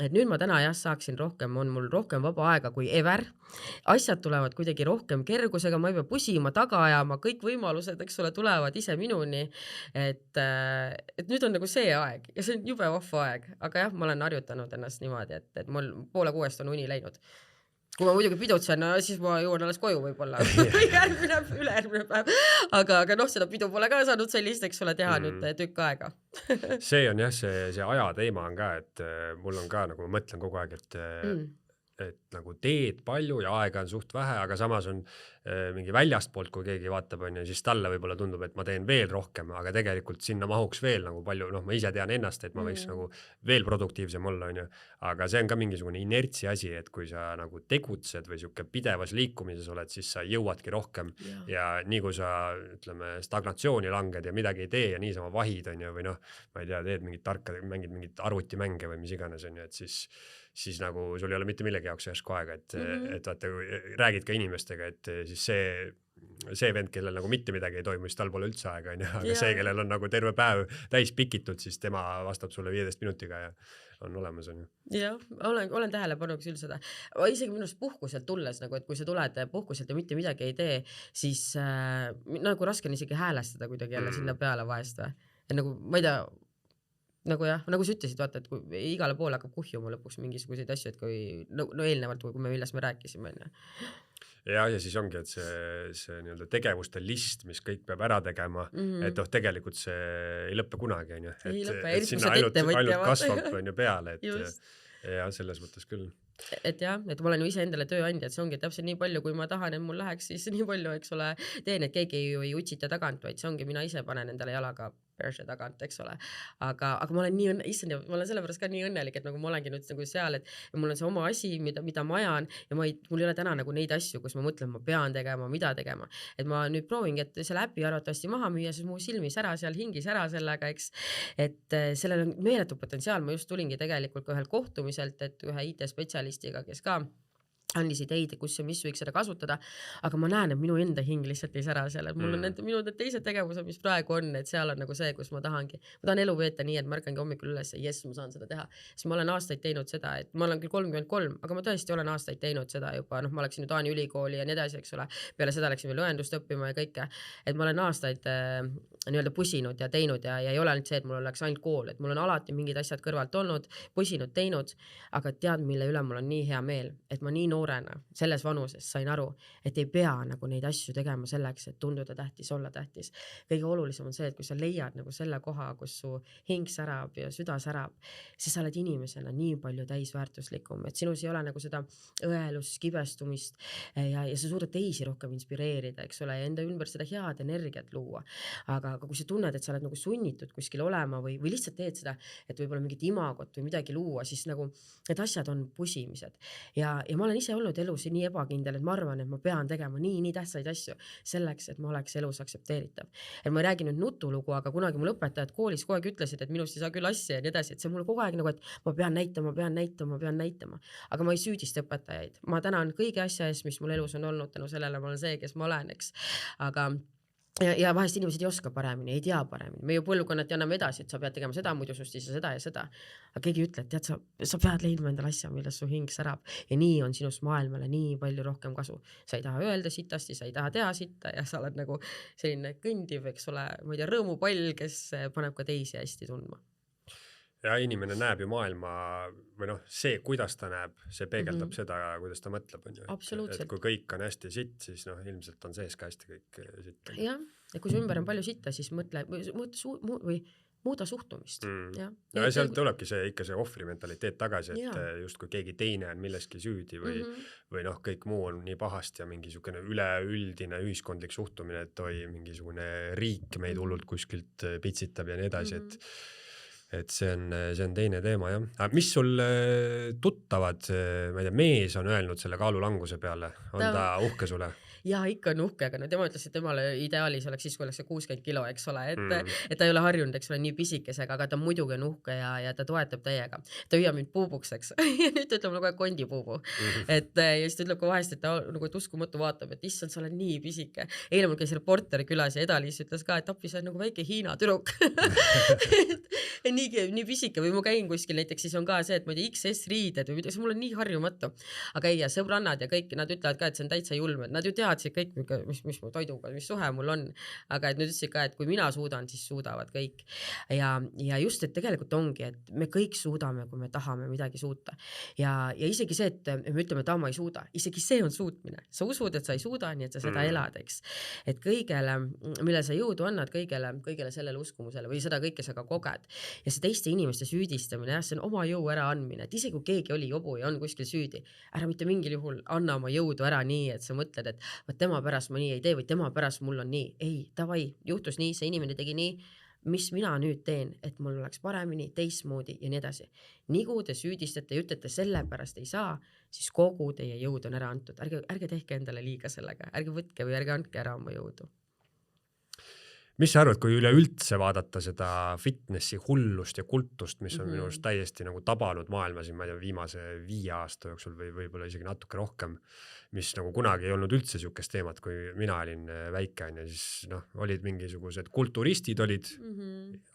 Et nüüd ma täna jah saaksin rohkem, on mul rohkem vaba aega kui ever. Asjad tulevad kuidagi rohkem kergusega, ma ei pea pusima, taga ajama, kõik võimalused, eks ole, tulevad ise minuni. Et nüüd on nagu see aeg ja see on jube vahva aeg, aga jah, ma olen harjutanud ennast niimoodi, et mul 5:30 on uni läinud. Kui ma muidugi pidutsen, siis ma jõuan alles koju võib-olla ülejärgmine päev, aga noh, seda pidu pole ka saanud sellist, eks ole, teha nüüd tükk aega. See on jah, see aja teema on ka, et mul on ka nagu ma mõtlen kogu aeg, et nagu teed palju ja aega on suht vähe, aga samas on mingi väljast poolt, kui keegi vaatab, on ju, siis talle võib-olla tundub, et ma teen veel rohkem, aga tegelikult sinna mahuks veel nagu palju, noh, ma ise tean ennast, et ma võiks nagu veel produktiivsem olla, on ju, aga see on ka mingisugune inertsi asi, et kui sa nagu tegutsed või siuke pidevas liikumises oled, siis sa jõuadki rohkem ja nii kui sa, ütleme, stagnatsiooni langed ja midagi ei tee ja niisama vahid, on ju, või noh, ma ei tea, teed mingit tarka, mängid mingit arvutimänge või mis iganes, on ju, et siis nagu sul ei ole mitte millegi jaoks järsku aega, et vaata, räägid ka inimestega, et siis see vend, kellel nagu mitte midagi ei toimu, siis tal pole üldse aega, on ju, aga see, kellel on nagu terve päev täis pikitud, siis tema vastab sulle 15 minutiga ja on olemas, on ju. Jah, olen tähele pannud küll seda. Isegi minust puhkuselt tulles, nagu, et kui sa tuled puhkuselt ja mitte midagi ei tee, siis nagu raske on isegi häälestada kuidagi jälle sinna peale vahest või. Et nagu, ma ei tea, nagu jah, nagu sa ütlesid, vaata, et kui igale poole hakkab kuhjuma lõpuks mingisuguseid asju, et kui no eelnevalt, kui millest me rääkisime. Ja siis ongi, et see nii-öelda tegevuste list, mis kõik peab ära tegema, et tegelikult see ei lõppe kunagi, on ju. Et sinna ainult kasvab on ju peale, et ja selles mõttes küll. Et jah, et ma olen ju ise endale tööandja, et see ongi täpselt nii palju, kui ma tahan, et mul läheks, siis nii palju, eks ole, teen, et keegi ju ei utsita tagant, vaid see ongi, mina ise panen endale jalaga perse tagant, eks ole. Aga ma olen nii ma olen sellepärast ka nii õnnelik, et nagu ma olengi nüüd nagu seal, et mul on see oma asi, mida ma ajan ja mul ei ole täna nagu neid asju, kus ma mõtlen, ma pean tegema, mida tegema. Et ma nüüd proovingi, et selle äpi arvatavasti maha müüa, siis mu silmis ära seal, hingis ära sellega, eks. Et sellel on meeletu potentsiaal, ma just tulingi tegelikult ühel kohtumiselt, et ühe IT-spetsialistiga, kes ka andis ideid, kus ja mis võiks seda kasutada, aga ma näen, et minu enda hing lihtsalt ei sära seal, et mul on minu teised tegevused, mis praegu on, et seal on nagu see, kus ma tahan elu veeta nii, et ma ärkangi hommikul üles ja ma saan seda teha, sest ma olen aastaid teinud seda, et ma olen küll 33, aga ma tõesti olen aastaid teinud seda juba, noh, ma läksin Taani ülikooli ja nii edasi, eks ole, peale seda läksin veel õendust õppima ja kõike, et ma olen aastaid nii-öelda pusinud ja teinud ja ei ole ainult see, et mul oleks ainult kool, et mul on alati mingid asjad kõrvalt olnud, pusinud, teinud, aga tead, mille üle mul on nii hea meel, et ma nii noorena, selles vanuses sain aru, et ei pea nagu neid asju tegema selleks, et tunduda tähtis, olla tähtis. Kõige olulisem on see, et kui sa leiad nagu selle koha, kus su hing särab ja süda särab, siis sa oled inimesena nii palju täisväärtuslikum, et sinus ei ole nagu seda õelust, kibestumist ja sa suudad teisi rohkem inspireerida, eks ole, ja enda ümber seda head energiat luua. Aga kui sa tunned, et sa oled nagu sunnitud kuskil olema või lihtsalt teed seda, et võib-olla mingit imagot või midagi luua, siis nagu need asjad on pusimised. Ja ma olen ise olnud elus nii ebakindel, et ma arvan, et ma pean tegema nii tähtsaid asju selleks, et ma oleks elus aktsepteeritav. Et ma ei räägi nüüd nutulugu, aga kunagi mul õpetajad koolis kogu aeg ütlesid, et minust ei saa küll asja ja nii edasi, et see mulle kogu aeg nagu, et ma pean näitama. Aga ma ei süüdista õpetajaid. Ma tänan kõigi asja eest, mis mul elus on olnud, tänu sellele ma olen see, kes ma olen, eks. Aga ja vahest inimesed ei oska paremini, ei tea paremini. Me ju põlvkonnati anname edasi, et sa pead tegema seda, muidu sust ei saa seda ja seda. Aga keegi ütleb, tead, sa pead leidma endale asja, milles su hing särab. Ja nii on sinust maailmale nii palju rohkem kasu. Sa ei taha öelda sitasti, sa ei taha teha sitta ja sa oled nagu selline kõndiv, eks ole, ma ei tea, rõõmupall, kes paneb ka teisi hästi tundma. Ja inimene näeb ju maailma või see, kuidas ta näeb, see peegeldab seda, kuidas ta mõtleb. Absoluutselt. Et kui kõik on hästi sitt, siis ilmselt on sees ka hästi kõik sitt. Jah, ja kui su ümber on palju sitta, siis mõtle või muuda suhtumist. Ja sealt tulebki ikka see ohvri mentaliteet tagasi, et just kui keegi teine on milleski süüdi või kõik muu on nii pahasti ja mingi sukene üleüldine ühiskondlik suhtumine, et mingisugune riik meid hullult kuskilt pitsitab ja nii edasi, et see on teine teema, jah. Aga mis sul tuttavad, ma ei tea, mees on öelnud selle kaalulanguse peale? On ta uhke sulle? Ja ikka on uhke, aga tema ütles, et temale ideaalis oleks siis, kui oleks see 60 kilo, eks ole, et ta ei ole harjunud, eks ole, nii pisikesega, aga ta muidugi on uhke ja ta toetab täiega. Ta hüüab mind puubuks, eks. Ja nüüd ütleb nagu kondipuubu. Ja siis ta ütleb ka vahest, et ta nagu uskumatu vaatab, et issand, sa oled nii pisike. Eile mul käis reporter külas ja Eda-Liis ütles ka, et appi sa oled nagu väike Hiina tüdruk. nii pisike või ma käin kuskil näiteks, siis on ka see, et ma ei tea, XS riided või midagi, mul on nii harjumatu. Aga ei, ja sõbrannad ja kõik, nad ütlevad ka, et see on täitsa julm, et nad ju teadsid kõik, mis mu toiduga, mis suhe mul on. Aga et nüüd ütlesid ka, et kui mina suudan, siis suudavad kõik. Ja just, et tegelikult ongi, et me kõik suudame, kui me tahame midagi suuta. Ja isegi see, et me ütleme, et ma ei suuda, isegi see on suutmine. Sa usud, et sa ei suuda, nii et sa seda elad, eks. Et kõigele, mille sa jõudu annad, kõigele sellele uskumusele või seda kõike sa ka koged. Ja see teiste inimeste süüdistamine, see on oma jõu ära andmine, et isegi kui keegi oli jobu ja on kuskil süüdi, ära mitte mingil juhul anna oma jõudu ära nii, et sa mõtled, et võt tema pärast ma nii ei tee või tema pärast mul on nii. Ei, davai, juhtus nii, see inimene tegi nii, mis mina nüüd teen, et mul oleks paremini, teistmoodi ja nii edasi. Nii kui te süüdistate ja ütlete selle pärast ei saa, siis kogu teie jõud on ära antud. Ärge tehke endale liiga sellega, ärge võtke või ärge andke ära oma jõudu. Mis sa arvad, kui üleüldse vaadata seda fitnessi hullust ja kultust, mis on minu arust täiesti nagu tabanud maailma siin, ma ei tea, viimase 5 aasta jooksul või võib-olla isegi natuke rohkem, mis nagu kunagi ei olnud üldse siukest teemat, kui mina olin väike, siis olid mingisugused kulturistid olid,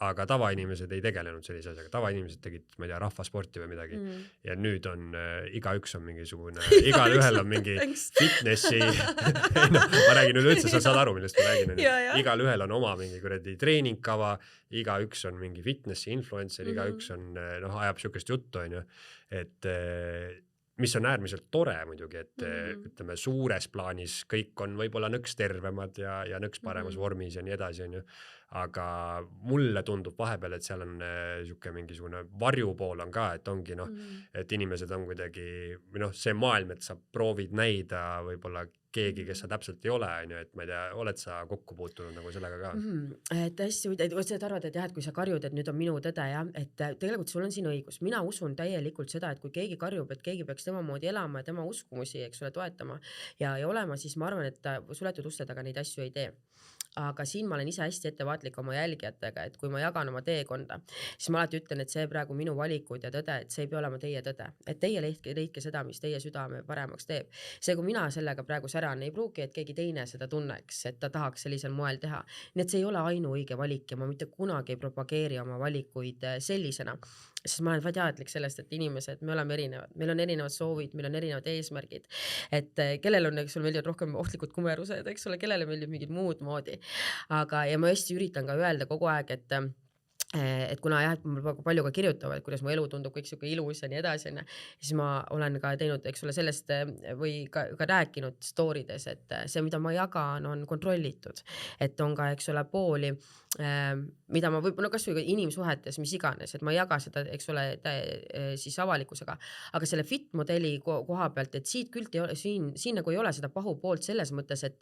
aga tavainimesed ei tegelenud sellise asjaga. Tavainimesed tegid, ma ei tea, rahvasporti või midagi. Ja nüüd on, igaüks on mingisugune, igal ühel on mingi fitnessi, ma räägin üleüldse, sa saad aru, millest ma räägin. Igal ühel on oma mingi kuradi treeningkava, igaüks on mingi fitnessi influencer, igaüks on, ajab siukest juttu, et mis on äärmiselt tore muidugi, et ütleme suures plaanis kõik on võib-olla nõks tervemad ja nõks paremas vormis ja nii edasi, aga mulle tundub vahepeal, et seal on siuke mingisugune varjupool on ka, et ongi et inimesed on kuidagi, see maailm, et sa proovid näida võib-olla keegi, kes sa täpselt ei ole, et ma ei tea, oled sa kokku puutunud nagu sellega ka? Et hästi, sa arvad, et jah, et kui sa karjud, et nüüd on minu tõde, et tegelikult sul on siin õigus. Mina usun täielikult seda, et kui keegi karjub, et keegi peaks tema moodi elama ja tema uskumusi, eks ole, toetama ja olema, siis ma arvan, et suletud uste taga neid asju ei tee. Aga siin ma olen ise hästi ettevaatlik oma jälgijatega, et kui ma jagan oma teekonda, siis ma alati ütlen, et see praegu minu valikud ja tõde, et see ei pea olema teie tõde. Et teie leidke seda, mis teie südame paremaks teeb. See, kui mina sellega praegu säran, ei pruugi, et keegi teine seda tunneks, et ta tahaks sellisel moel teha. Nii et see ei ole ainuõige valik ja ma mitte kunagi ei propageeri oma valikuid sellisena. Sest ma olen teadlik sellest, et inimesed, me oleme erinevad, meil on erinevad soovid, meil on erinevad eesmärgid, et kellel on, eks ole, meeldivad rohkem ohtlikud kumerused, eks ole, kellele meeldib mingid muud moodi. Ja ma hästi üritan ka öelda kogu aeg, et kuna jah, et mul palju ka kirjutavad, kuidas mu elu tundub kõik siuke ilus ja nii edasi, siis ma olen ka teinud, eks ole, sellest või ka rääkinud storydes, et see, mida ma jagan, on kontrollitud, et on ka, eks ole, pooli, mida ma võib-olla kasvõi inimsuhetes, mis iganes, et ma ei jaga seda, eks ole, siis avalikkusega, aga selle fit modeli koha pealt, et siit küll ei ole, siin nagu ei ole seda pahu poolt selles mõttes, et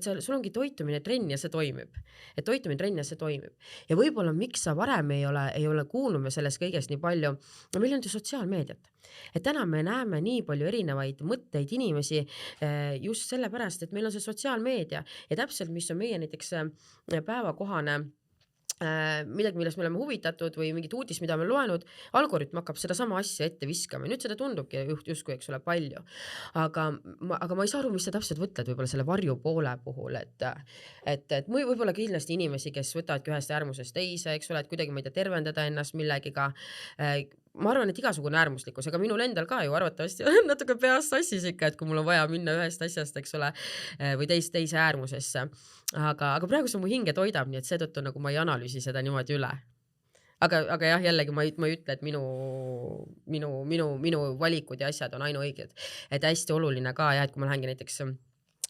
sul ongi toitumine, trenn ja see toimib, et toitumine, trenn ja see toimib ja võib-olla miks sa varem ei ole kuulnud me sellest kõigest nii palju, no meil on ju sotsiaalmeediat, et täna me näeme nii palju erinevaid mõtteid inimesi just sellepärast, et meil on see sotsiaalmeedia ja täpselt, mis on meie näiteks päevakohane midagi, millest me oleme huvitatud või mingit uudist, mida me loenud, algoritm hakkab seda sama asja ette viskama. Nüüd seda tundubki justkui, eks ole, palju. Aga ma ei saa aru, mis sa täpselt võtled võib-olla selle varju poole puhul, et võib-olla kindlasti inimesi, kes võtavadki ühest äärmusest teise, eks ole, et kuidagi ma ei tea, tervendada ennast millegiga. Ma arvan, et igasugune äärmuslikkus, aga minul endal ka ju arvatavasti on natuke peas sassis ikka, et kui mul on vaja minna ühest asjast, eks ole, või teise äärmusesse. Aga praegu see mu hinge toidab, nii et seetõttu nagu ma ei analüüsi seda niimoodi üle. Aga jah, jällegi ma ei ütle, et minu valikud ja asjad on ainuõiged. Et hästi oluline ka, ja et kui ma lähengi näiteks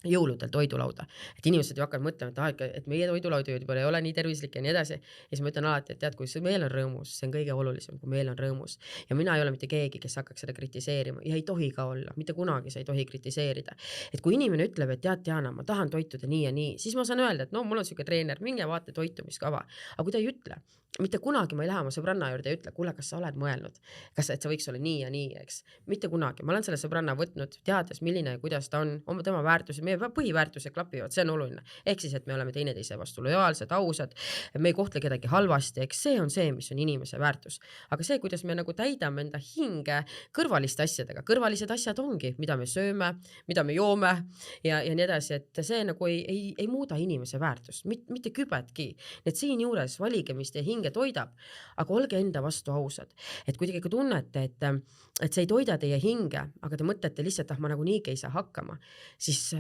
jõuludel toidulauda, et inimesed ju hakkavad mõtlema, et meie toidulaud ju ei ole nii tervislik ja nii edasi. Ja siis ma ütlen alati, et tead, kui meel on rõõmus, see on kõige olulisem, kui meel on rõõmus. Ja mina ei ole mitte keegi, kes hakkaks seda kritiseerima ja ei tohi ka olla, mitte kunagi sa ei tohi kritiseerida. Et kui inimene ütleb, et tead, Diana, ma tahan toituda nii ja nii, siis ma saan öelda, et no mul on siuke treener, minge vaate toitumiskava. Aga kui ta ei ütle, mitte kunagi ma ei lähe oma sõbranna juurde ja ütle, kuule, kas sa oled mõelnud, et sa võiks olla nii ja nii, eks. Mitte kunagi. Ma olen selle sõbranna võtnud, teades, milline ja kuidas ta on, tema väärtused, meie põhiväärtused klapivad, see on oluline. Ehk siis, et me oleme teineteise vastu lojaalsed, ausad, me ei kohtle kedagi halvasti, eks see on see, mis on inimese väärtus. Aga see, kuidas me nagu täidame enda hinge kõrvaliste asjadega, kõrvalised asjad ongi, mida me sööme, mida me joome ja nii edasi, et see nagu ei muuda inimese väärtust, mitte kübetki. Et siin juures valige, mis teie hinge toidab, aga olge enda vastu ausad. Et kui te tunnete, et see ei toida teie hinge, aga te mõtlete lihtsalt, ma nagu niigi ei saa hakkama, siis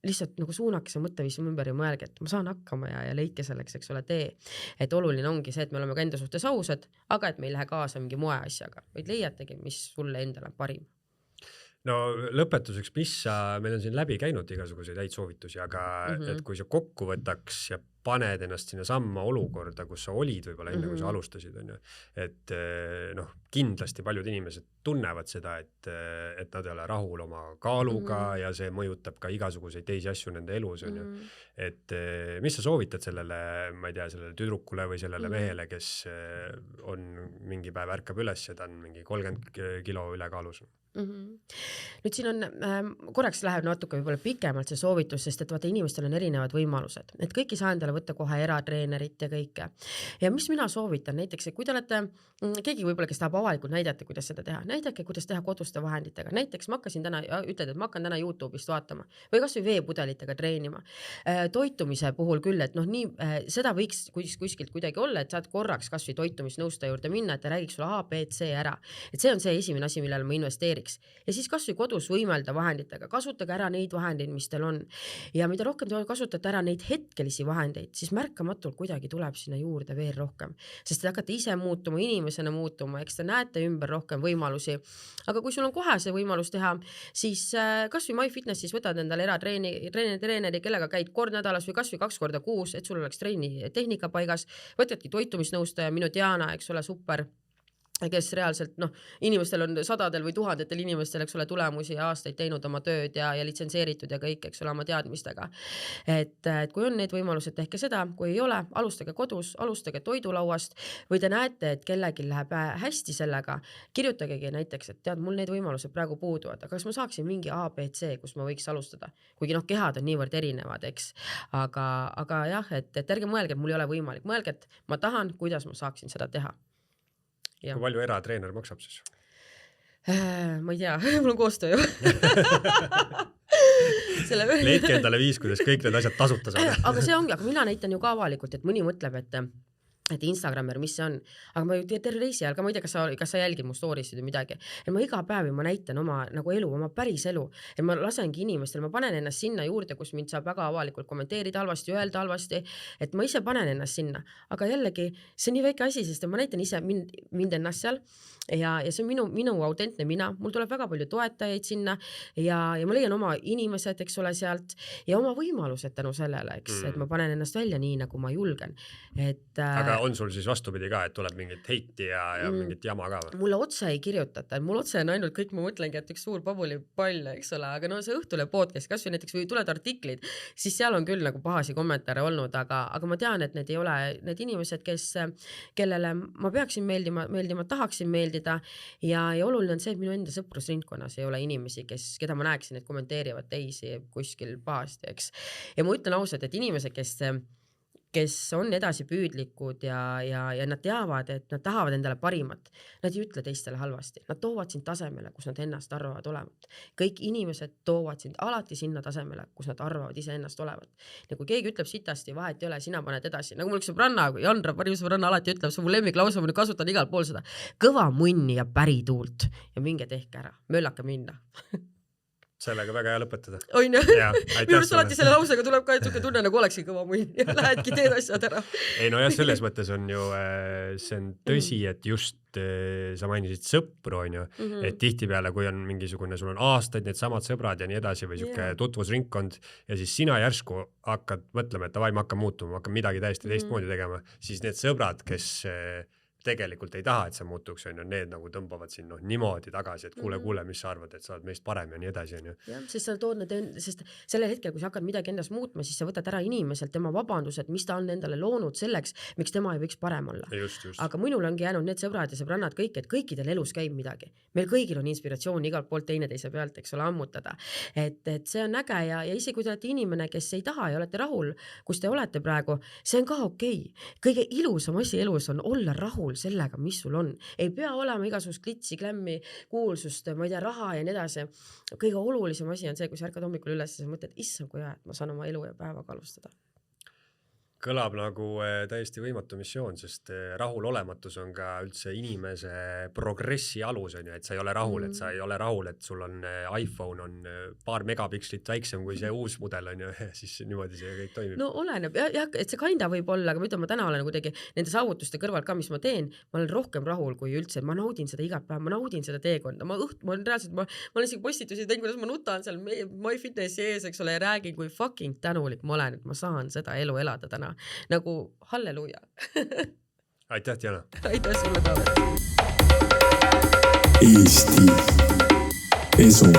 lihtsalt nagu suunake see mõtteviis ümber ja mõelge, et ma saan hakkama ja leidke selleks, eks ole, tee. Et oluline ongi see, et me oleme ka enda suhtes ausad, aga et me ei lähe kaasa mingi moe asjaga, vaid leiategi, mis sulle endale parim. No lõpetuseks, meil on siin läbi käinud igasuguseid häid soovitusi, aga et kui sa kokku võtaks ja paned ennast sinna samma olukorda, kus sa olid võib-olla enne, kui sa alustasid, on ju. Et kindlasti paljud inimesed tunnevad seda, et nad ei ole rahul oma kaaluga ja see mõjutab ka igasuguseid teisi asju nende elus, on ju. Et mis sa soovitad sellele, ma ei tea, sellele tüdrukule või sellele mehele, kes on mingi päev ärkab üles ja ta on mingi 30 kilo ülekaalus? Nüüd siin on, korraks läheb natuke võib-olla pikemalt see soovitus, sest et vaata inimestel on erinevad võimalused, et kõik ei saa endale võtta kohe eratreenerit ja kõike. Ja mis mina soovitan näiteks, et kui te olete keegi võib-olla, kes tahab avalikult näidata, kuidas seda teha, näidake, kuidas teha koduste vahenditega. Näiteks ma hakkasin täna, ütled, et ma hakkan täna YouTube'ist vaatama või kas või veepudelitega treenima. Toitumise puhul küll, et nii, seda võiks kuskilt kuidagi olla, et saad korraks kas või toitumisnõustaja juurde minna, et ta räägiks sulle A, B, C ära. Et see on see esimene asi, millele ma investeeriks. Ja siis kas või kodus võimelda vahenditega, kasutage ära neid vahendeid, mis teil on. Ja mida rohkem te kasutate ära neid hetkelisi vahendeid, siis märkamatult kuidagi tuleb sinna juurde veel rohkem. Sest te hakkate ise muutuma, inimesena muutuma, eks te näete ümber rohkem võimalusi. Aga kui sul on kohe see võimalus teha, siis kas või MyFitnessis võtad endale treeneri, kellega käid kord nädalas või kas või 2 korda kuus, et sul oleks treeni tehnika paigas, võtadki toitumisnõustaja, minu Diana, eks ole, super, kes reaalselt, inimestel on sadadel või tuhandetel inimestel, eks ole, tulemusi ja aastaid teinud oma tööd ja litsenseeritud ja kõik, eks ole, oma teadmistega. Et kui on need võimalused, tehke seda, kui ei ole, alustage kodus, alustage toidulauast või te näete, et kellelgi läheb hästi sellega, kirjutagegi näiteks, et tead, mul need võimalused praegu puuduvad, aga kas ma saaksin mingi A, B, C, kus ma võiks alustada, kuigi kehad on niivõrd erinevad, eks, aga jah, et ärge mõelge, et mul ei ole võimalik, mõelge, et ma tahan, kuidas ma saaksin seda teha. Kui palju eratreener maksab siis? Ma ei tea, mul on koostöö ju. Leidke endale viis, kuidas kõik need asjad tasuta saada. Aga see ongi, aga mina näitan ju ka avalikult, et mõni mõtleb, et et Instagramer, mis see on, aga ma ju terve reisi ajal ka, ma ei tea, kas sa jälgid mu story'sid või midagi, et ma iga päev ma näitan oma nagu elu, oma päris elu, et ma lasengi inimestele, ma panen ennast sinna juurde, kus mind saab väga avalikult kommenteerida halvasti, öelda halvasti, et ma ise panen ennast sinna, aga jällegi see on nii väike asi, sest ma näitan ise mind ennast seal ja see on minu autentne mina, mul tuleb väga palju toetajaid sinna ja ma leian oma inimesed, eks ole, sealt ja oma võimalused tänu sellele, eks, et ma panen ennast välja nii, nagu ma julgen, et aga on sul siis vastupidi ka, et tuleb mingit heiti ja mingit jama ka või? Mulle otse ei kirjutata, mul otse on ainult kõik, ma mõtlengi, et üks suur pabulipall, eks ole, aga no see Õhtule podcast, kas või näiteks või tuled artiklid, siis seal on küll nagu pahasi kommentaare olnud, aga ma tean, et need ei ole need inimesed, kellele ma peaksin meeldima, tahaksin meeldida ja oluline on see, et minu enda sõprusringkonnas ei ole inimesi, keda ma näeksin, et kommenteerivad teisi kuskil pahasti, eks. Ja ma ütlen ausalt, et inimesed, kes on edasipüüdlikud ja nad teavad, et nad tahavad endale parimat. Nad ei ütle teistele halvasti. Nad toovad sind tasemele, kus nad ennast arvavad olevat. Kõik inimesed toovad sind alati sinna tasemele, kus nad arvavad ise ennast olevat. Ja kui keegi ütleb sitasti, vahet ei ole, sina paned edasi. Nagu mul üks sõbranna, Janra, parim sõbranna alati ütleb, see on mu lemmiklause, ma nüüd kasutan igal pool seda. Kõva munni ja pärituult ja minge tehke ära. Möllake minna. Sellega väga hea lõpetada. On ju? Minu arust alati selle lausega tuleb ka et tunne, nagu olekski kõva munn ja lähedki teed asjad ära. Ei no jah, selles mõttes on ju, see on tõsi, et just sa mainisid sõpru, on ju, et tihtipeale, kui on mingisugune, sul on aastaid need samad sõbrad ja nii edasi või siuke tutvusringkond ja siis sina järsku hakkad mõtlema, et davai, ma hakkan muutuma, ma hakkan midagi täiesti teistmoodi tegema, siis need sõbrad, kes tegelikult ei taha, et see muutuks, on ju, need nagu tõmbavad siin niimoodi tagasi, et kuule, mis sa arvad, et sa oled meist parem ja nii edasi, on ju. Jah, sest sa tood sest sellel hetkel, kui sa hakkad midagi endast muutma, siis sa võtad ära inimeselt tema vabandused, mis ta on endale loonud selleks, miks tema ei võiks parem olla. Just. Aga minul ongi jäänud need sõbrad ja sõbrannad kõik, et kõikidel elus käib midagi. Meil kõigil on inspiratsioon igalt poolt teineteise pealt, eks ole, ammutada. Et see on äge ja isegi kui te olete inimene, kes ei taha ja olete rahul, kus te olete praegu, see on ka okei. Kõige ilusam asi elus on olla rahul sellega, mis sul on. Ei pea olema igasugust klitsi, klämmi, kuulsust, ma ei tea, raha ja nii edasi. Kõige olulisem asi on see, kui sa ärkad hommikul üles ja sa mõtled, issand kui hea, et ma saan oma elu ja päevaga alustada. Kõlab nagu täiesti võimatu missioon, sest rahulolematus on ka üldse inimese progressi alus, on ju, et sa ei ole rahul, et sa ei ole rahul, et sul on iPhone on paar megapikslit väiksem kui see uus mudel, on ju, siis niimoodi see kõik toimib. No oleneb, jah, et see kinda võib olla, aga ma ütlen, ma täna olen kuidagi nende saavutuste kõrval ka, mis ma teen, ma olen rohkem rahul kui üldse, ma naudin seda igat päev, ma naudin seda teekonda, ma olen reaalselt, ma olen isegi postitusi teinud, kuidas ma nutan seal MyFitnessi ees, eks ole, ja räägin, kui fucking tänulik ma olen, et ma saan seda elu elada täna. Nagu halleluja. Aitäh, Diana. Aitäh sulle, Taavet. Eesti Esu.